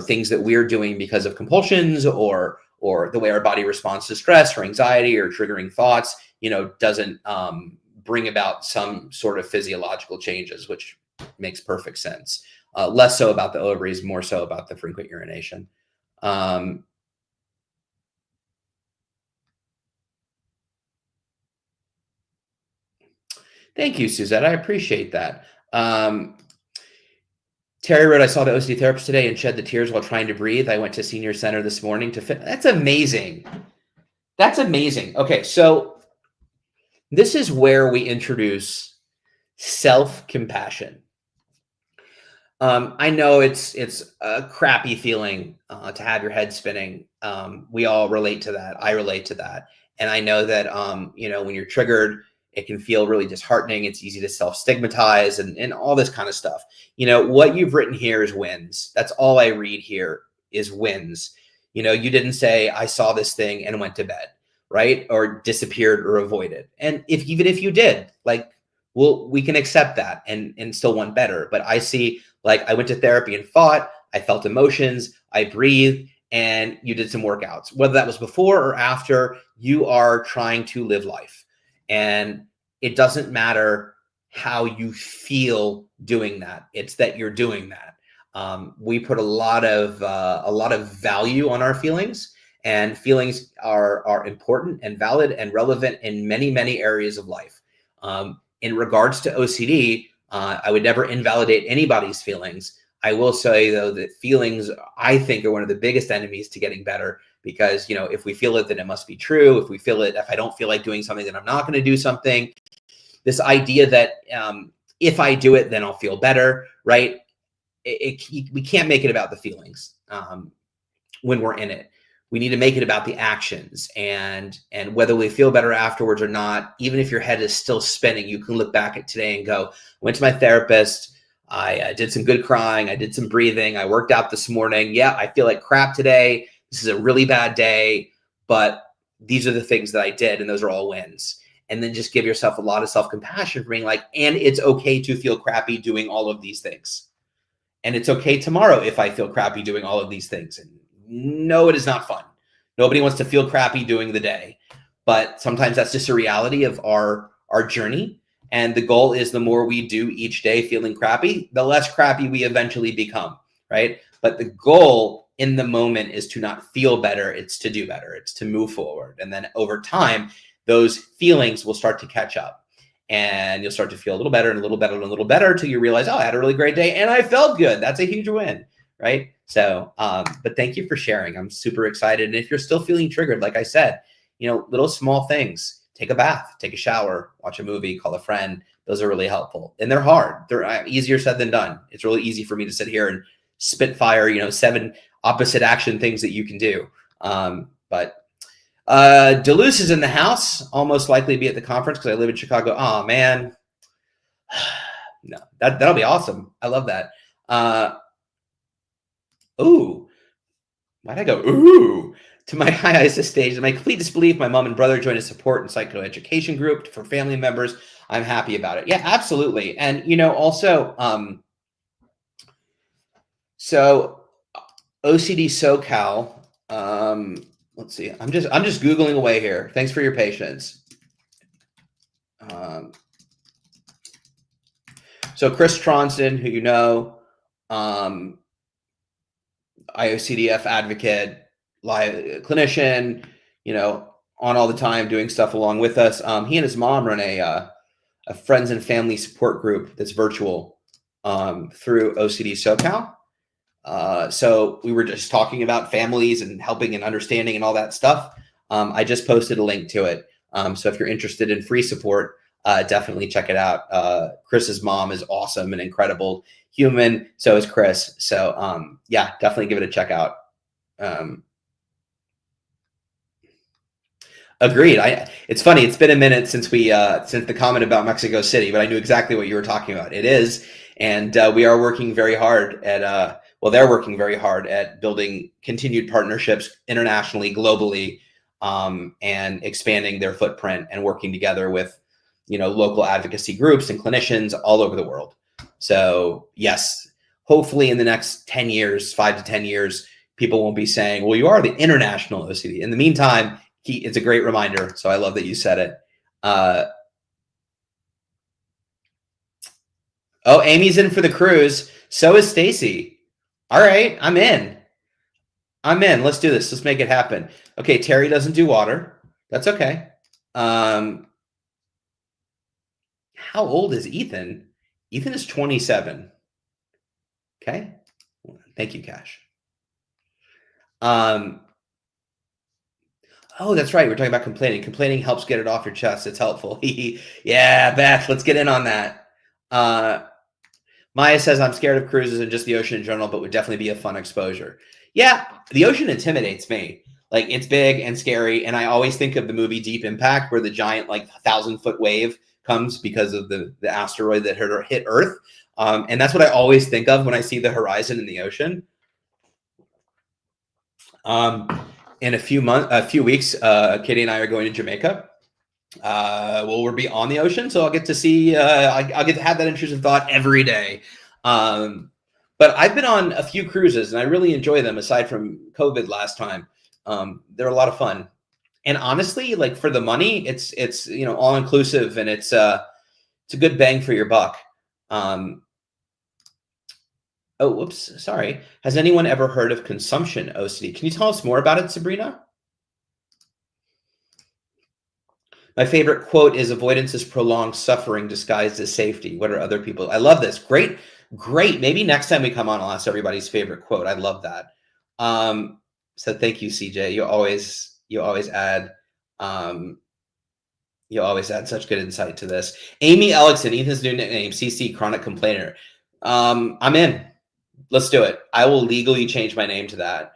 things that we're doing because of compulsions or the way our body responds to stress or anxiety or triggering thoughts, doesn't bring about some sort of physiological changes, which makes perfect sense. Less so about the ovaries, more so about the frequent urination. Thank you, Suzette. I appreciate that. Terry wrote, I saw the OCD therapist today and shed the tears while trying to breathe. I went to senior center this morning to fit. That's amazing. That's amazing. Okay, so this is where we introduce self-compassion. I know it's a crappy feeling to have your head spinning. We all relate to that. I relate to that. And I know that, when you're triggered, it can feel really disheartening. It's easy to self-stigmatize and all this kind of stuff. What you've written here is wins. That's all I read here is wins. You didn't say, I saw this thing and went to bed, right? Or disappeared or avoided. And even if you did, we can accept that and still want better. But I see, I went to therapy and fought, I felt emotions, I breathed, and you did some workouts. Whether that was before or after, you are trying to live life. And it doesn't matter how you feel doing that. It's that you're doing that. We put a lot of value on our feelings, and feelings are important and valid and relevant in many, many areas of life. In regards to OCD, I would never invalidate anybody's feelings. I will say, though, that feelings, I think, are one of the biggest enemies to getting better, because, you know, if we feel it, then it must be true. If we feel it, if I don't feel like doing something, then I'm not going to do something. This idea that if I do it, then I'll feel better, right? We can't make it about the feelings when we're in it. We need to make it about the actions, and whether we feel better afterwards or not. Even if your head is still spinning, you can look back at today and go, I went to my therapist, I did some good crying, I did some breathing, I worked out this morning. Yeah, I feel like crap today. This is a really bad day, but these are the things that I did, and those are all wins. And then just give yourself a lot of self-compassion for being like, and it's okay to feel crappy doing all of these things. And it's okay tomorrow if I feel crappy doing all of these things. And no, it is not fun. Nobody wants to feel crappy doing the day, but sometimes that's just a reality of our journey. And the goal is, the more we do each day feeling crappy, the less crappy we eventually become, right? But the goal in the moment is to not feel better. It's to do better. It's to move forward. And then over time, those feelings will start to catch up, and you'll start to feel a little better and a little better and a little better till you realize, oh, I had a really great day and I felt good. That's a huge win, right? So, but thank you for sharing. I'm super excited. And if you're still feeling triggered, like I said, you know, little small things, take a bath, take a shower, watch a movie, call a friend. Those are really helpful. And they're hard. They're easier said than done. It's really easy for me to sit here and spitfire, you know, 7 opposite action things that you can do. But Duluth is in the house. I'll most likely be at the conference because I live in Chicago. Oh, man. No, that'll be awesome. I love that. Ooh, why'd I go, ooh? To my high ISIS stage, to my complete disbelief, my mom and brother joined a support and psychoeducation group for family members. I'm happy about it. Yeah, absolutely. And, you know, also, so OCD SoCal, let's see, I'm just Googling away here. Thanks for your patience. So Chris Tronson, who you know, IOCDF advocate, clinician, you know, on all the time, doing stuff along with us. He and his mom run a friends and family support group that's virtual through OCD SoCal. So we were just talking about families and helping and understanding and all that stuff. I just posted a link to it. So if you're interested in free support, definitely check it out. Chris's mom is awesome and incredible human. So is Chris. So yeah, definitely give it a check out. Agreed. It's funny. It's been a minute since since the comment about Mexico City, but I knew exactly what you were talking about. It is, and we are working very hard at. Well, they're working very hard at building continued partnerships internationally, globally, and expanding their footprint and working together with, you know, local advocacy groups and clinicians all over the world. So yes, hopefully in the next 10 years, 5 to 10 years, people won't be saying, well, you are the international OCD. In the meantime, it's a great reminder. So I love that you said it. Oh, Amy's in for the cruise. So is Stacy. All right, I'm in. Let's do this. Let's make it happen. Okay, Terry doesn't do water. That's okay. How old is Ethan? Ethan is 27. Okay. Thank you, Cash. Oh, that's right. We're talking about complaining. Complaining helps get it off your chest. It's helpful. Yeah, Beth, let's get in on that. Maya says, I'm scared of cruises and just the ocean in general, but would definitely be a fun exposure. Yeah, the ocean intimidates me. Like, it's big and scary. And I always think of the movie Deep Impact, where the giant, like, 1,000-foot wave comes because of the asteroid that hit Earth. And that's what I always think of when I see the horizon in the ocean. In a few weeks, Katie and I are going to Jamaica. We'll be on the ocean, so I'll get to see. I'll get to have that intrusive thought every day. But I've been on a few cruises, and I really enjoy them. Aside from COVID last time, they're a lot of fun. And honestly, like, for the money, it's you know, all inclusive, and it's a good bang for your buck. Oh, whoops, sorry. Has anyone ever heard of consumption OCD? Can you tell us more about it, Sabrina? My favorite quote is avoidance is prolonged suffering disguised as safety. What are other people? I love this. Great, great. Maybe next time we come on, I'll ask everybody's favorite quote. I love that. So thank you, CJ. You always add such good insight to this. Amy Ellickson, Ethan's new nickname, CC, chronic complainer. I'm in. Let's do it. I will legally change my name to that.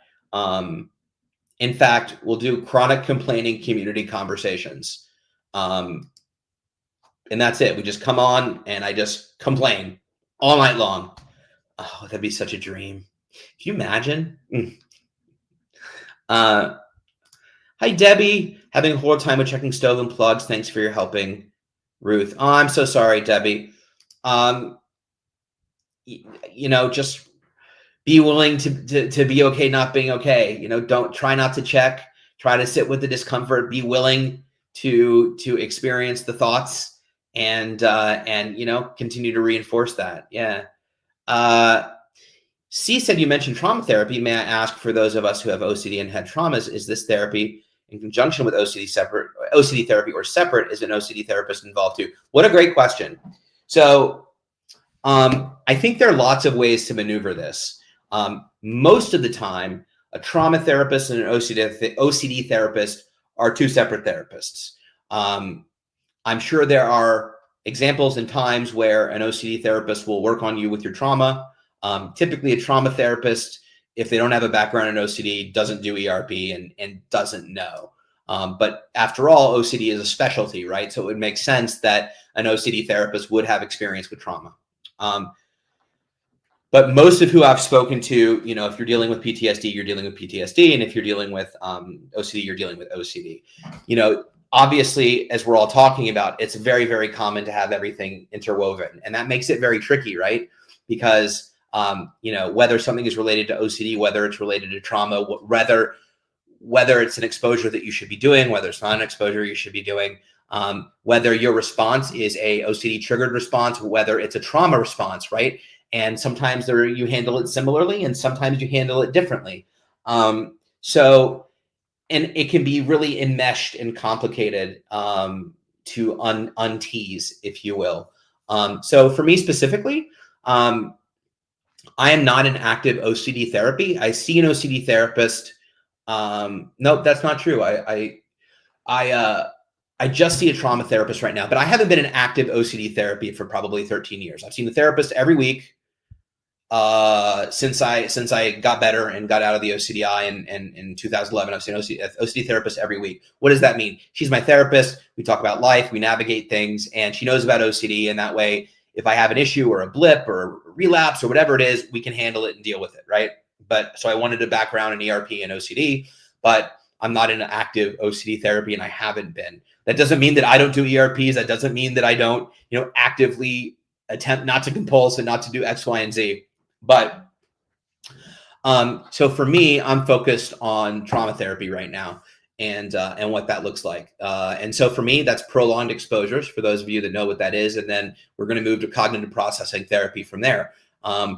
In fact, we'll do chronic complaining community conversations. And that's it. We just come on and I just complain all night long. Oh, that'd be such a dream. Can you imagine? Hi, Debbie. Having a horrible time with checking stove and plugs. Thanks for your helping, Ruth. Oh, I'm so sorry, Debbie. Just be willing to be okay not being okay. Don't try not to check. Try to sit with the discomfort. Be willing to experience the thoughts and continue to reinforce that. Yeah. C said, you mentioned trauma therapy. May I ask, for those of us who have OCD and had traumas, is this therapy in conjunction with OCD therapy, or separate? Is an OCD therapist involved too? What a great question. So I think there are lots of ways to maneuver this. Most of the time, a trauma therapist and an OCD therapist are two separate therapists. I'm sure there are examples and times where an OCD therapist will work on you with your trauma. Typically, a trauma therapist, if they don't have a background in OCD, doesn't do ERP and doesn't know. But after all, OCD is a specialty, right? So it would make sense that an OCD therapist would have experience with trauma. But most of who I've spoken to, if you're dealing with PTSD, you're dealing with PTSD. And if you're dealing with OCD, you're dealing with OCD. Obviously, as we're all talking about, it's very, very common to have everything interwoven. And that makes it very tricky, right? Because whether something is related to OCD, whether it's related to trauma, whether it's an exposure that you should be doing, whether it's not an exposure you should be doing, whether your response is a OCD triggered response, whether it's a trauma response, right? And sometimes you handle it similarly, and sometimes you handle it differently. And it can be really enmeshed and complicated to untease, if you will. So for me specifically, I am not in active OCD therapy. I see an OCD therapist. Nope, that's not true. I just see a trauma therapist right now, but I haven't been in active OCD therapy for probably 13 years. I've seen the therapist every week since I got better and got out of the OCDI in 2011. I've seen OCD therapist every week. What does that mean? She's my therapist. We talk about life, we navigate things, and she knows about OCD. And that way, if I have an issue or a blip or a relapse or whatever it is, we can handle it and deal with it, right? So I wanted a background in ERP and OCD, but I'm not in active OCD therapy, and I haven't been. That doesn't mean that I don't do ERPs. That doesn't mean that I don't, actively attempt not to compulse and not to do X, Y, and Z. But so for me, I'm focused on trauma therapy right now and what that looks like. And so for me, that's prolonged exposures, for those of you that know what that is. And then we're going to move to cognitive processing therapy from there.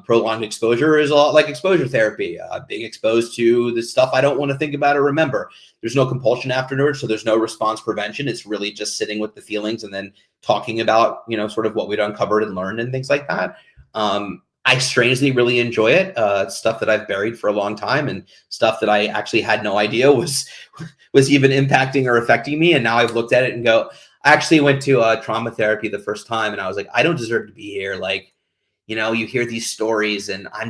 Prolonged exposure is a lot like exposure therapy, being exposed to the stuff I don't want to think about or remember. There's no compulsion afterwards, so there's no response prevention. It's really just sitting with the feelings and then talking about, sort of what we'd uncovered and learned and things like that. I strangely really enjoy it. Stuff that I've buried for a long time and stuff that I actually had no idea was even impacting or affecting me. And now I've looked at it and go, I actually went to trauma therapy the first time, and I was like, I don't deserve to be here. Like, you hear these stories, and I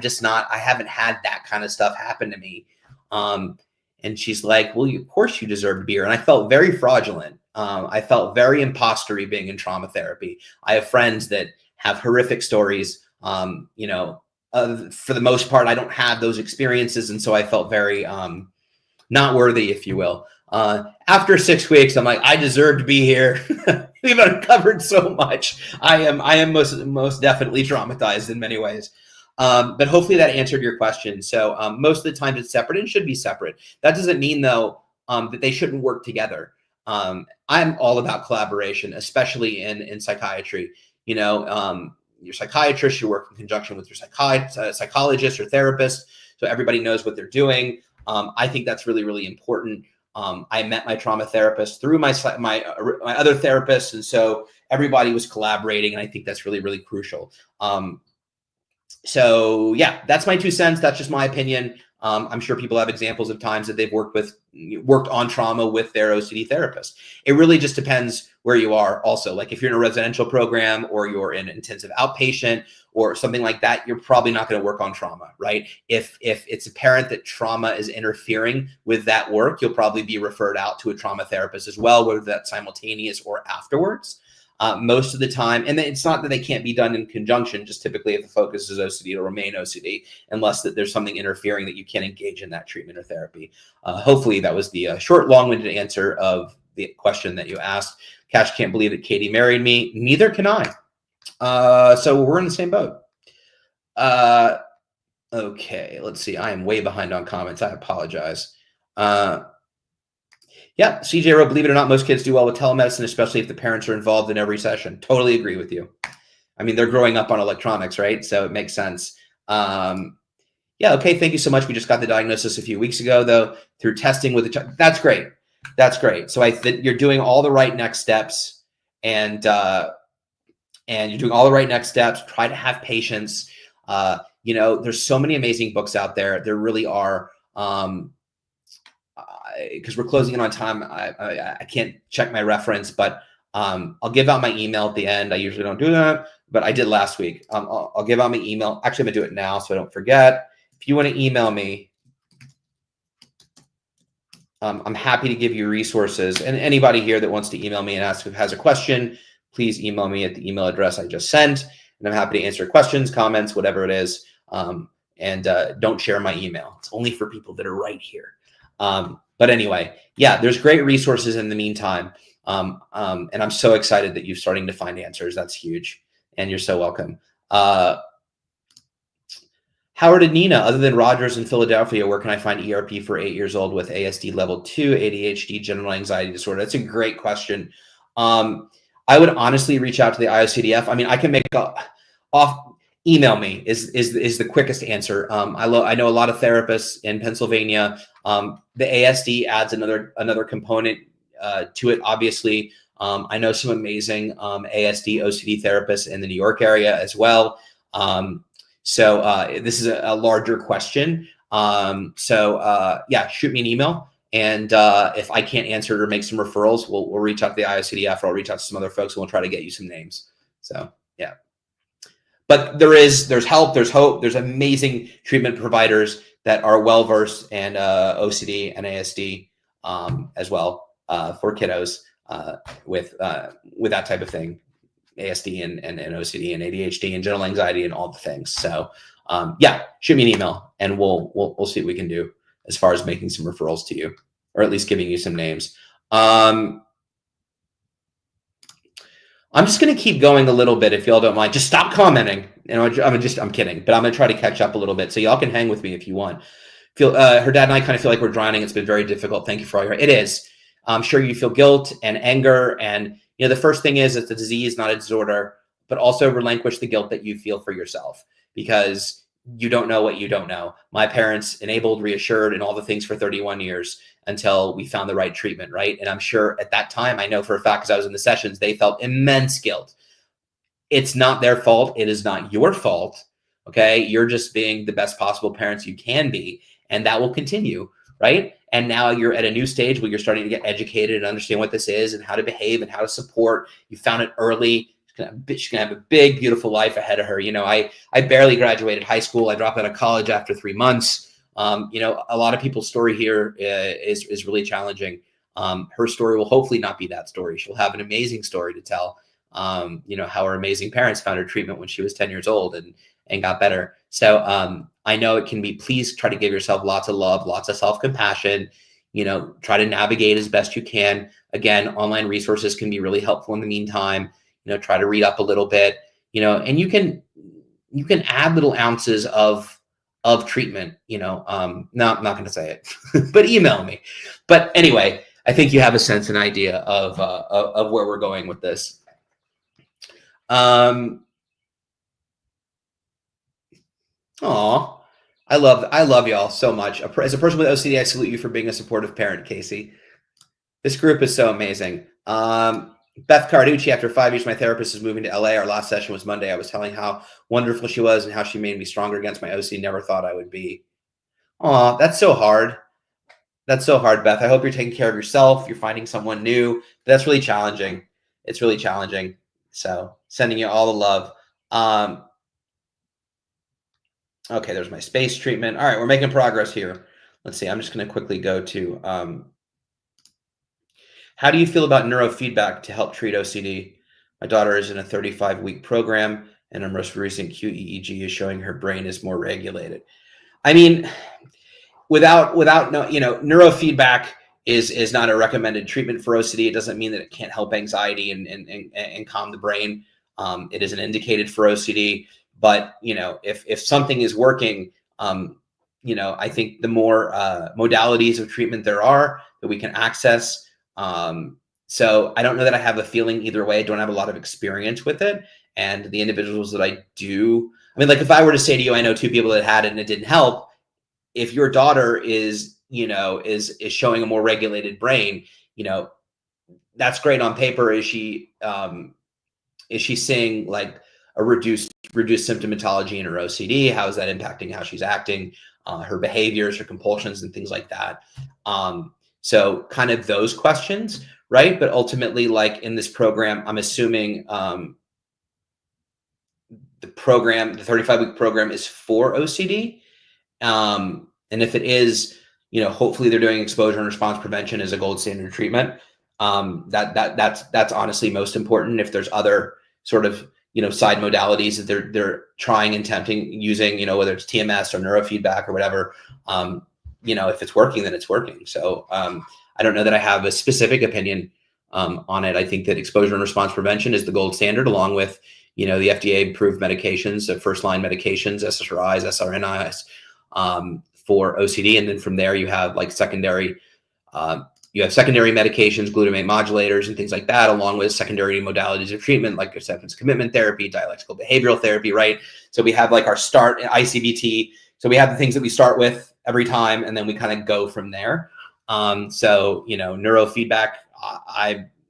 haven't had that kind of stuff happen to me. And she's like, well, of course you deserve to be here. And I felt very fraudulent. I felt very imposter-y being in trauma therapy. I have friends that have horrific stories. For the most part, I don't have those experiences. And so I felt very not worthy, if you will. After 6 weeks, I'm like, I deserve to be here. We've uncovered so much. I am most definitely traumatized in many ways. But hopefully that answered your question. So most of the time it's separate and should be separate. That doesn't mean, though, that they shouldn't work together. I'm all about collaboration, especially in psychiatry. Your psychiatrist should work in conjunction with your psychologist or therapist, so everybody knows what they're doing. I think that's really, really important. I met my trauma therapist through my other therapists, and so everybody was collaborating, and I think that's really, really crucial. So yeah, that's my 2 cents. That's just my opinion. I'm sure people have examples of times that they've worked on trauma with their OCD therapist. It really just depends where you are. Also, like if you're in a residential program or you're in intensive outpatient or something like that, you're probably not going to work on trauma, right? If it's apparent that trauma is interfering with that work, you'll probably be referred out to a trauma therapist as well, whether that's simultaneous or afterwards. Most of the time, and it's not that they can't be done in conjunction, just typically if the focus is OCD, it'll remain OCD unless that there's something interfering that you can't engage in that treatment or therapy. Hopefully that was the short, long-winded answer of the question that you asked. Cash can't believe that Katie married me. Neither can I. So we're in the same boat. Okay, let's see. I am way behind on comments. I apologize. Yeah, CJ wrote, believe it or not, most kids do well with telemedicine, especially if the parents are involved in every session. Totally agree with you. I mean, they're growing up on electronics, right? So it makes sense. Yeah, okay, thank you so much. We just got the diagnosis a few weeks ago, though, through testing with the that's great. That's great. So I think you're doing all the right next steps, and you're doing all the right next steps. Try to have patience. There's so many amazing books out there. There really are. Because we're closing in on time, I can't check my reference, but I'll give out my email at the end. I usually don't do that, but I did last week. I'll give out my email. Actually, I'm gonna do it now so I don't forget. If you want to email me, I'm happy to give you resources. And anybody here that wants to email me and ask if has a question, please email me at the email address I just sent, and I'm happy to answer questions, comments, whatever it is. And don't share my email. It's only for people that are right here. But anyway, yeah, there's great resources in the meantime. And I'm so excited that you're starting to find answers. That's huge. And you're so welcome. Howard and Nina, other than Rogers in Philadelphia, where can I find ERP for 8 years old with ASD level 2, ADHD, general anxiety disorder? That's a great question. I would honestly reach out to the IOCDF. I mean, I can make email me is the quickest answer. I know a lot of therapists in Pennsylvania. The ASD adds another component to it. Obviously, I know some amazing ASD OCD therapists in the New York area as well. So this is a larger question. Yeah, shoot me an email. And if I can't answer it or make some referrals, we'll reach out to the IOCDF, or I'll reach out to some other folks and we'll try to get you some names. So, yeah. But there's help, there's hope, there's amazing treatment providers that are well-versed in OCD and ASD as well for kiddos with that type of thing, ASD and OCD and ADHD and general anxiety and all the things. So yeah, shoot me an email and we'll see what we can do as far as making some referrals to you, or at least giving you some names. I'm just going to keep going a little bit if y'all don't mind. Just stop commenting. I'm kidding, but I'm going to try to catch up a little bit so y'all can hang with me if you want. Her dad and I kind of feel like we're drowning. It's been very difficult. Thank you for all your. It is. I'm sure you feel guilt and anger, and the first thing is it's a disease, not a disorder. But also relinquish the guilt that you feel for yourself, because you don't know what you don't know. My parents enabled, reassured, and all the things for 31 years until we found the right treatment, right? And I'm sure at that time, I know for a fact, because I was in the sessions, they felt immense guilt. It's not their fault. It is not your fault, okay? You're just being the best possible parents you can be, and that will continue, right? And now you're at a new stage where you're starting to get educated and understand what this is and how to behave and how to support. You found it early. She's gonna have a big, beautiful life ahead of her. I barely graduated high school. I dropped out of college after 3 months. A lot of people's story here is really challenging. Her story will hopefully not be that story. She'll have an amazing story to tell. How her amazing parents found her treatment when she was 10 years old and got better. So I know it can be, please try to give yourself lots of love, lots of self-compassion, try to navigate as best you can. Again, online resources can be really helpful in the meantime. Try to read up a little bit, and you can add little ounces of treatment, no, I'm not going to say it, but email me. But anyway, I think you have a sense and idea of where we're going with this. I love y'all so much. As a person with OCD, I salute you for being a supportive parent, Casey. This group is so amazing. Beth Carducci, after 5 years, my therapist is moving to LA. Our last session was Monday. I was telling how wonderful she was and how she made me stronger against my OCD. Never thought I would be. Aw, that's so hard. That's so hard, Beth. I hope you're taking care of yourself. You're finding someone new. That's really challenging. It's really challenging. So sending you all the love. Okay, there's my space treatment. All right, we're making progress here. Let's see. I'm just going to quickly go to how do you feel about neurofeedback to help treat OCD? My daughter is in a 35-week program, and her most recent QEEG is showing her brain is more regulated. I mean, without neurofeedback is not a recommended treatment for OCD. It doesn't mean that it can't help anxiety and calm the brain. It isn't indicated for OCD, but if something is working, I think the more modalities of treatment there are that we can access. So I don't know that I have a feeling either way. I don't have a lot of experience with it. And the individuals that I do, I mean, like if I were to say to you, I know 2 people that had it and it didn't help. If your daughter is showing a more regulated brain, that's great on paper. Is she seeing like a reduced symptomatology in her OCD? How is that impacting how she's acting, her behaviors, her compulsions, and things like that? So kind of those questions, right? But ultimately, like in this program, I'm assuming the 35-week program is for OCD. And if it is, hopefully they're doing exposure and response prevention as a gold standard treatment. That's honestly most important. If there's other sort of, side modalities that they're trying and tempting using, whether it's TMS or neurofeedback or whatever, if it's working, then it's working. So I don't know that I have a specific opinion on it. I think that exposure and response prevention is the gold standard, along with, the FDA approved medications, the first line medications, SSRIs, SRNIs, for OCD. And then from there, you have like secondary medications, glutamate modulators, and things like that, along with secondary modalities of treatment, like acceptance commitment therapy, dialectical behavioral therapy, right? So we have like our start ICBT. So we have the things that we start with every time, and then we kind of go from there. So, neurofeedback,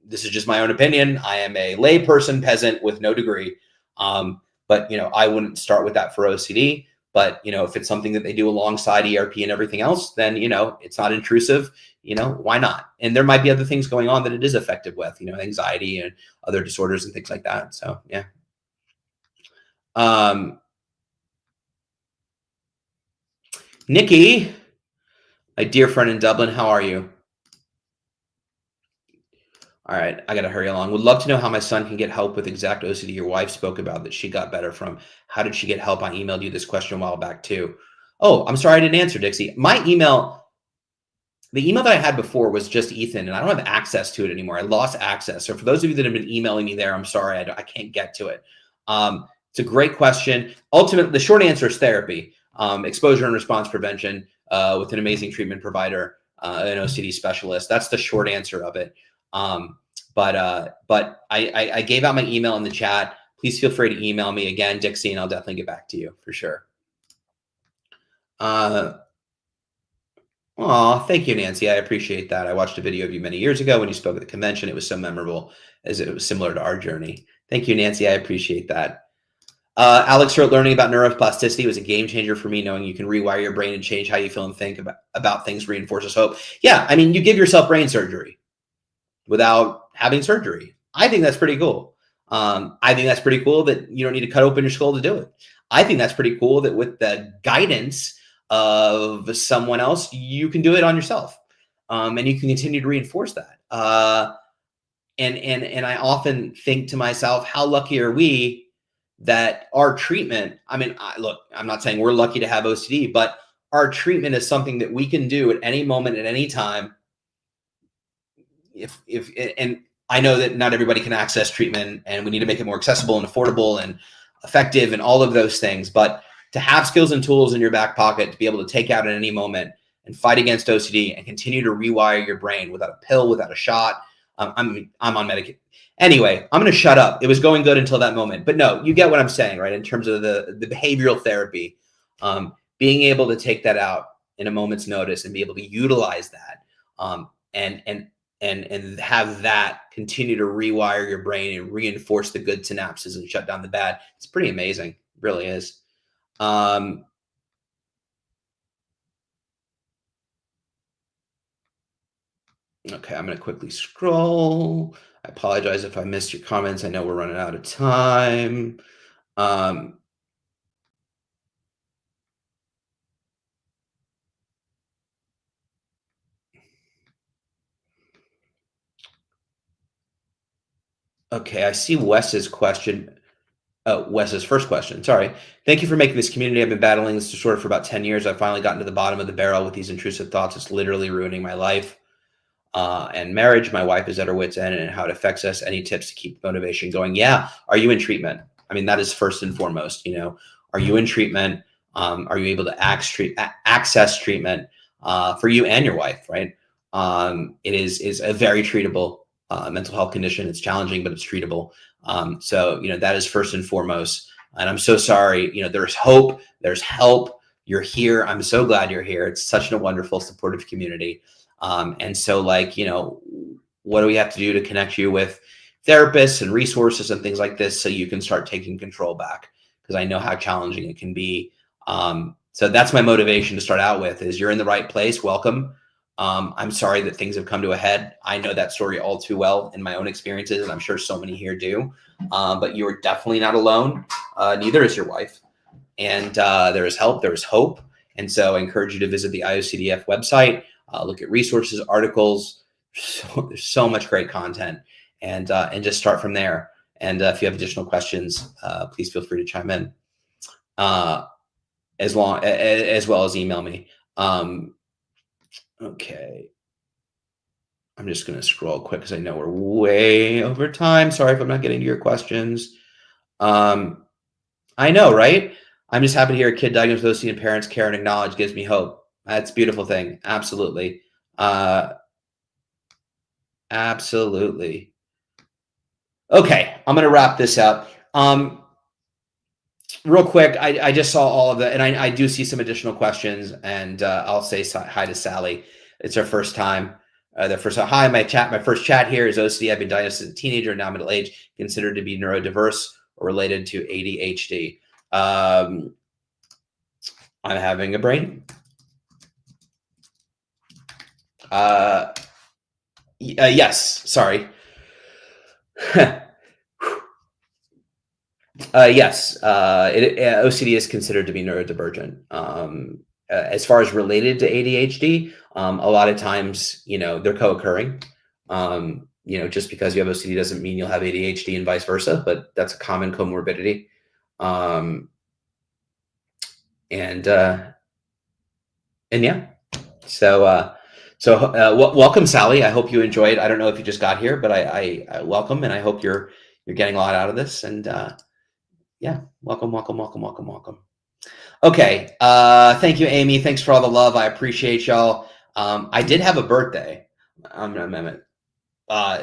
this is just my own opinion. I am a lay person, peasant with no degree. But, I wouldn't start with that for OCD. But, if it's something that they do alongside ERP and everything else, then, it's not intrusive, why not? And there might be other things going on that it is effective with, anxiety and other disorders and things like that. So, yeah. Nikki, my dear friend in Dublin, how are you? All right, I got to hurry along. Would love to know how my son can get help with exact OCD your wife spoke about that she got better from. How did she get help? I emailed you this question a while back too. Oh, I'm sorry I didn't answer, Dixie. The email that I had before was just Ethan, and I don't have access to it anymore. I lost access. So for those of you that have been emailing me there, I'm sorry, I can't get to it. It's a great question. Ultimately, the short answer is therapy, exposure and response prevention with an amazing treatment provider, an OCD specialist. That's the short answer of it. But I gave out my email in the chat. Please feel free to email me again, Dixie, and I'll definitely get back to you for sure. Thank you, Nancy. I appreciate that. I watched a video of you many years ago when you spoke at the convention. It was so memorable as it was similar to our journey. Thank you, Nancy. I appreciate that. Alex wrote, learning about neuroplasticity was a game changer for me, knowing you can rewire your brain and change how you feel and think about things reinforces hope. Yeah, I mean, you give yourself brain surgery without having surgery. I think that's pretty cool. I think that's pretty cool that you don't need to cut open your skull to do it. I think that's pretty cool that with the guidance of someone else, you can do it on yourself. And you can continue to reinforce that. And I often think to myself, how lucky are we that our treatment, I mean, look, I'm not saying we're lucky to have OCD, but our treatment is something that we can do at any moment, at any time. And I know that not everybody can access treatment, and we need to make it more accessible and affordable and effective and all of those things. But to have skills and tools in your back pocket to be able to take out at any moment and fight against OCD and continue to rewire your brain without a pill, without a shot. I'm on medication. Anyway, I'm going to shut up. It was going good until that moment. But no, you get what I'm saying, right? In terms of the behavioral therapy, being able to take that out in a moment's notice and be able to utilize that, and have that continue to rewire your brain and reinforce the good synapses and shut down the bad. It's pretty amazing. It really is. Okay, I'm going to quickly scroll. I apologize if I missed your comments. I know we're running out of time. Okay, I see Wes's question. Oh, Wes's first question. Sorry. Thank you for making this community. I've been battling this disorder for about 10 years. I've finally gotten to the bottom of the barrel with these intrusive thoughts. It's literally ruining my life and marriage. My wife is at her wit's end and how it affects us. Any tips to keep motivation going? Yeah. Are you in treatment? I mean, that is first and foremost. Are you in treatment? Are you able to access treatment for you and your wife, right? It is a very treatable mental health condition. It's challenging, but it's treatable. So that is first and foremost. And I'm so sorry. There's hope. There's help. You're here. I'm so glad you're here. It's such a wonderful, supportive community. And so, what do we have to do to connect you with therapists and resources and things like this so you can start taking control back? Because I know how challenging it can be. So that's my motivation to start out with is you're in the right place. Welcome. I'm sorry that things have come to a head. I know that story all too well in my own experiences, and I'm sure so many here do. But you are definitely not alone. Neither is your wife. And there is help. There is hope. And so I encourage you to visit the IOCDF website, look at resources, articles. There's so much great content, and just start from there. And if you have additional questions, please feel free to chime in, as well as email me. Okay. I'm just going to scroll quick because I know we're way over time. Sorry if I'm not getting to your questions. I know, right? I'm just happy to hear a kid diagnosed with OCD and parents care and acknowledge gives me hope. That's a beautiful thing. Absolutely. Absolutely. Okay. I'm going to wrap this up. Real quick, I just saw all of that, and I do see some additional questions, and I'll say hi to Sally. It's her first time. Hi, my first chat here is OCD. I've been diagnosed as a teenager and now middle age, considered to be neurodiverse or related to ADHD. I'm having a brain. Yes, sorry. Yes, OCD is considered to be neurodivergent. As far as related to ADHD, a lot of times, they're co-occurring. Just because you have OCD doesn't mean you'll have ADHD and vice versa, but that's a common comorbidity. And yeah, so welcome, Sally. I hope you enjoyed. I don't know if you just got here, but I welcome, and I hope you're getting a lot out of this. And yeah, welcome. Okay. Thank you, Amy. Thanks for all the love. I appreciate y'all. I did have a birthday.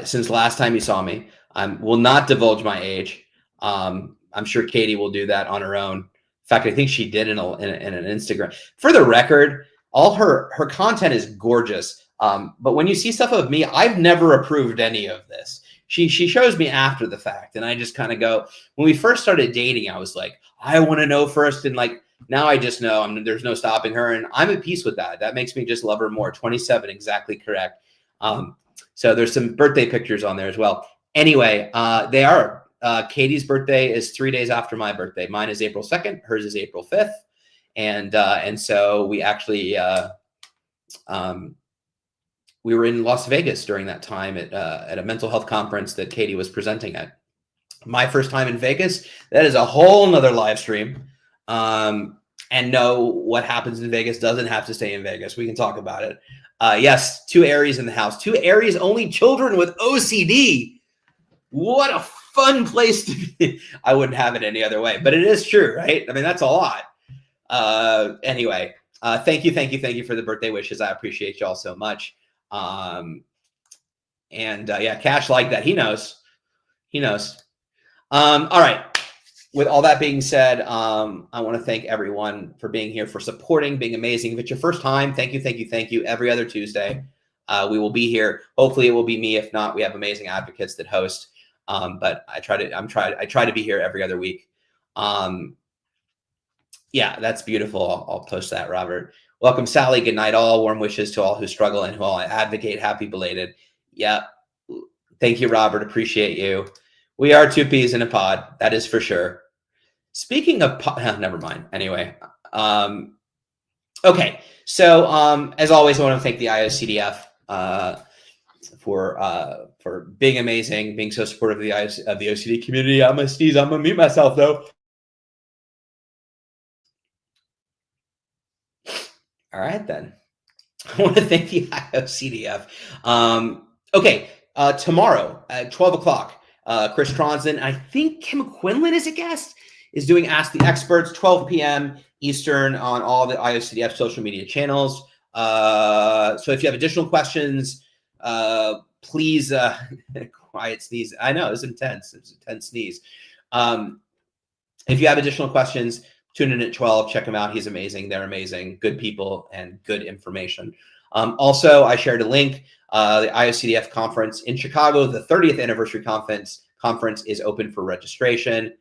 Since last time you saw me, I will not divulge my age. I'm sure Katie will do that on her own. In fact, I think she did in an Instagram. For the record, all her content is gorgeous. But when you see stuff of me, I've never approved any of this. She shows me after the fact, and I just kind of go, when we first started dating, I was like, I want to know first. And now I just know there's no stopping her, and I'm at peace with that. That makes me just love her more. 27, exactly correct. So there's some birthday pictures on there as well. Anyway, they are. Katie's birthday is 3 days after my birthday. Mine is April 2nd. Hers is April 5th. And so we actually, we were in Las Vegas during that time at a mental health conference that Katie was presenting at. My first time in Vegas. That is a whole nother live stream. And no, what happens in Vegas doesn't have to stay in Vegas. We can talk about it. Yes, 2 Aries in the house. 2 Aries, only children with OCD. What a fun place to be. I wouldn't have it any other way, but it is true, right? I mean, that's a lot. Anyway, thank you for the birthday wishes. I appreciate y'all so much. Yeah, Cash like that. He knows. All right. with all that being said, I want to thank everyone for being here, for supporting, being amazing. If it's your first time, thank you, thank you, thank you. Every other Tuesday, we will be here. Hopefully, it will be me. If not, we have amazing advocates that host. But I try to be here every other week. Yeah, that's beautiful. I'll post that, Robert. Welcome, Sally. Good night, all. Warm wishes to all who struggle and who all advocate. Happy belated. Yeah. Thank you, Robert. Appreciate you. We are two peas in a pod. That is for sure. Speaking of never mind. Anyway. Okay. So as always, I want to thank the IOCDF for being amazing, being so supportive of the OCD community. I'm gonna sneeze. I'm gonna mute myself though. All right, then. I want to thank the IOCDF. Okay, tomorrow at 12 o'clock, Chris Tronson, I think Kim Quinlan is a guest, is doing Ask the Experts, 12 p.m. Eastern on all the IOCDF social media channels. So if you have additional questions, please, quiet sneeze. I know, it's intense. It's an intense sneeze. If you have additional questions, tune in at 12. Check him out. He's amazing. They're amazing. Good people and good information. Also, I shared a link. The IOCDF conference in Chicago, the 30th anniversary conference is open for registration.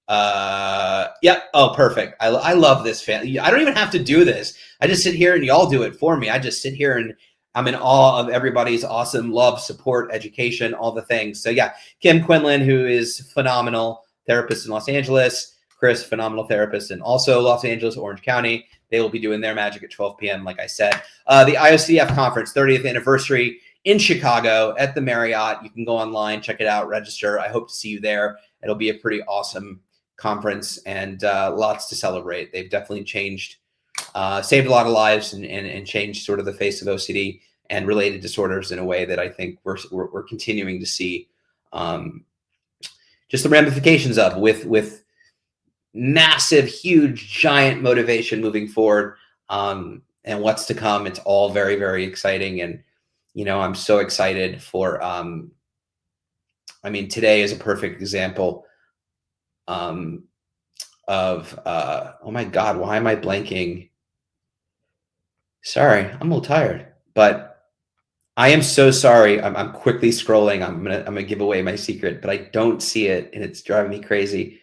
Yeah. Oh, perfect. I love this fan. I don't even have to do this. I just sit here and y'all do it for me. I just sit here and I'm in awe of everybody's awesome love, support, education, all the things. So yeah, Kim Quinlan, who is phenomenal therapist in Los Angeles. Chris, phenomenal therapist in also Los Angeles, Orange County. They will be doing their magic at 12 p.m. Like I said, the IOCDF conference, 30th anniversary in Chicago at the Marriott. You can go online, check it out, register. I hope to see you there. It'll be a pretty awesome conference and lots to celebrate. They've definitely changed, saved a lot of lives and changed sort of the face of OCD and related disorders in a way that I think we're continuing to see just the ramifications of with massive, huge, giant motivation moving forward, and what's to come. It's all very, very exciting. And, you know, I'm so excited for, I mean, today is a perfect example of, oh my God, why am I blanking? Sorry, I'm a little tired, but I am so sorry. I'm quickly scrolling. I'm gonna give away my secret, but I don't see it, and it's driving me crazy.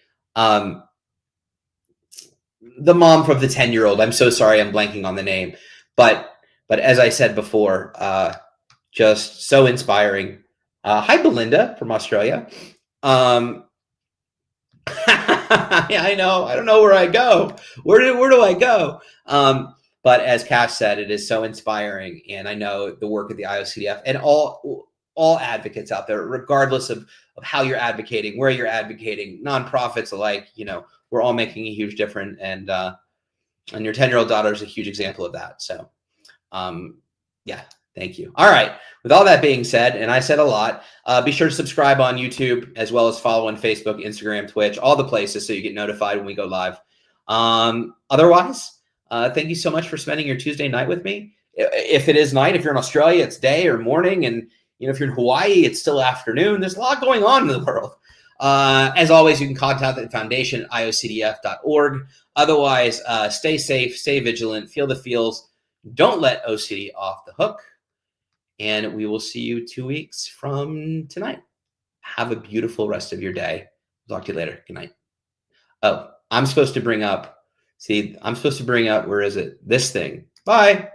The mom of the 10-year-old. I'm so sorry, I'm blanking on the name, but as I said before, just so inspiring. Hi, Belinda from Australia. Yeah, I know. I don't know where I go. Where do I go? But as Cash said, it is so inspiring, and I know the work of the IOCDF and all advocates out there, regardless of how you're advocating, where you're advocating, nonprofits alike. You know, we're all making a huge difference, and your 10-year-old daughter is a huge example of that. So, yeah, thank you. All right. With all that being said, and I said a lot, be sure to subscribe on YouTube as well as follow on Facebook, Instagram, Twitch, all the places so you get notified when we go live. Otherwise, thank you so much for spending your Tuesday night with me. If it is night, if you're in Australia, it's day or morning. And, you know, if you're in Hawaii, it's still afternoon. There's a lot going on in the world. As always, you can contact the foundation at iocdf.org. Otherwise, stay safe, stay vigilant, feel the feels. Don't let OCD off the hook. And we will see you 2 weeks from tonight. Have a beautiful rest of your day. Talk to you later. Good night. Oh, I'm supposed to bring up, where is it? This thing. Bye.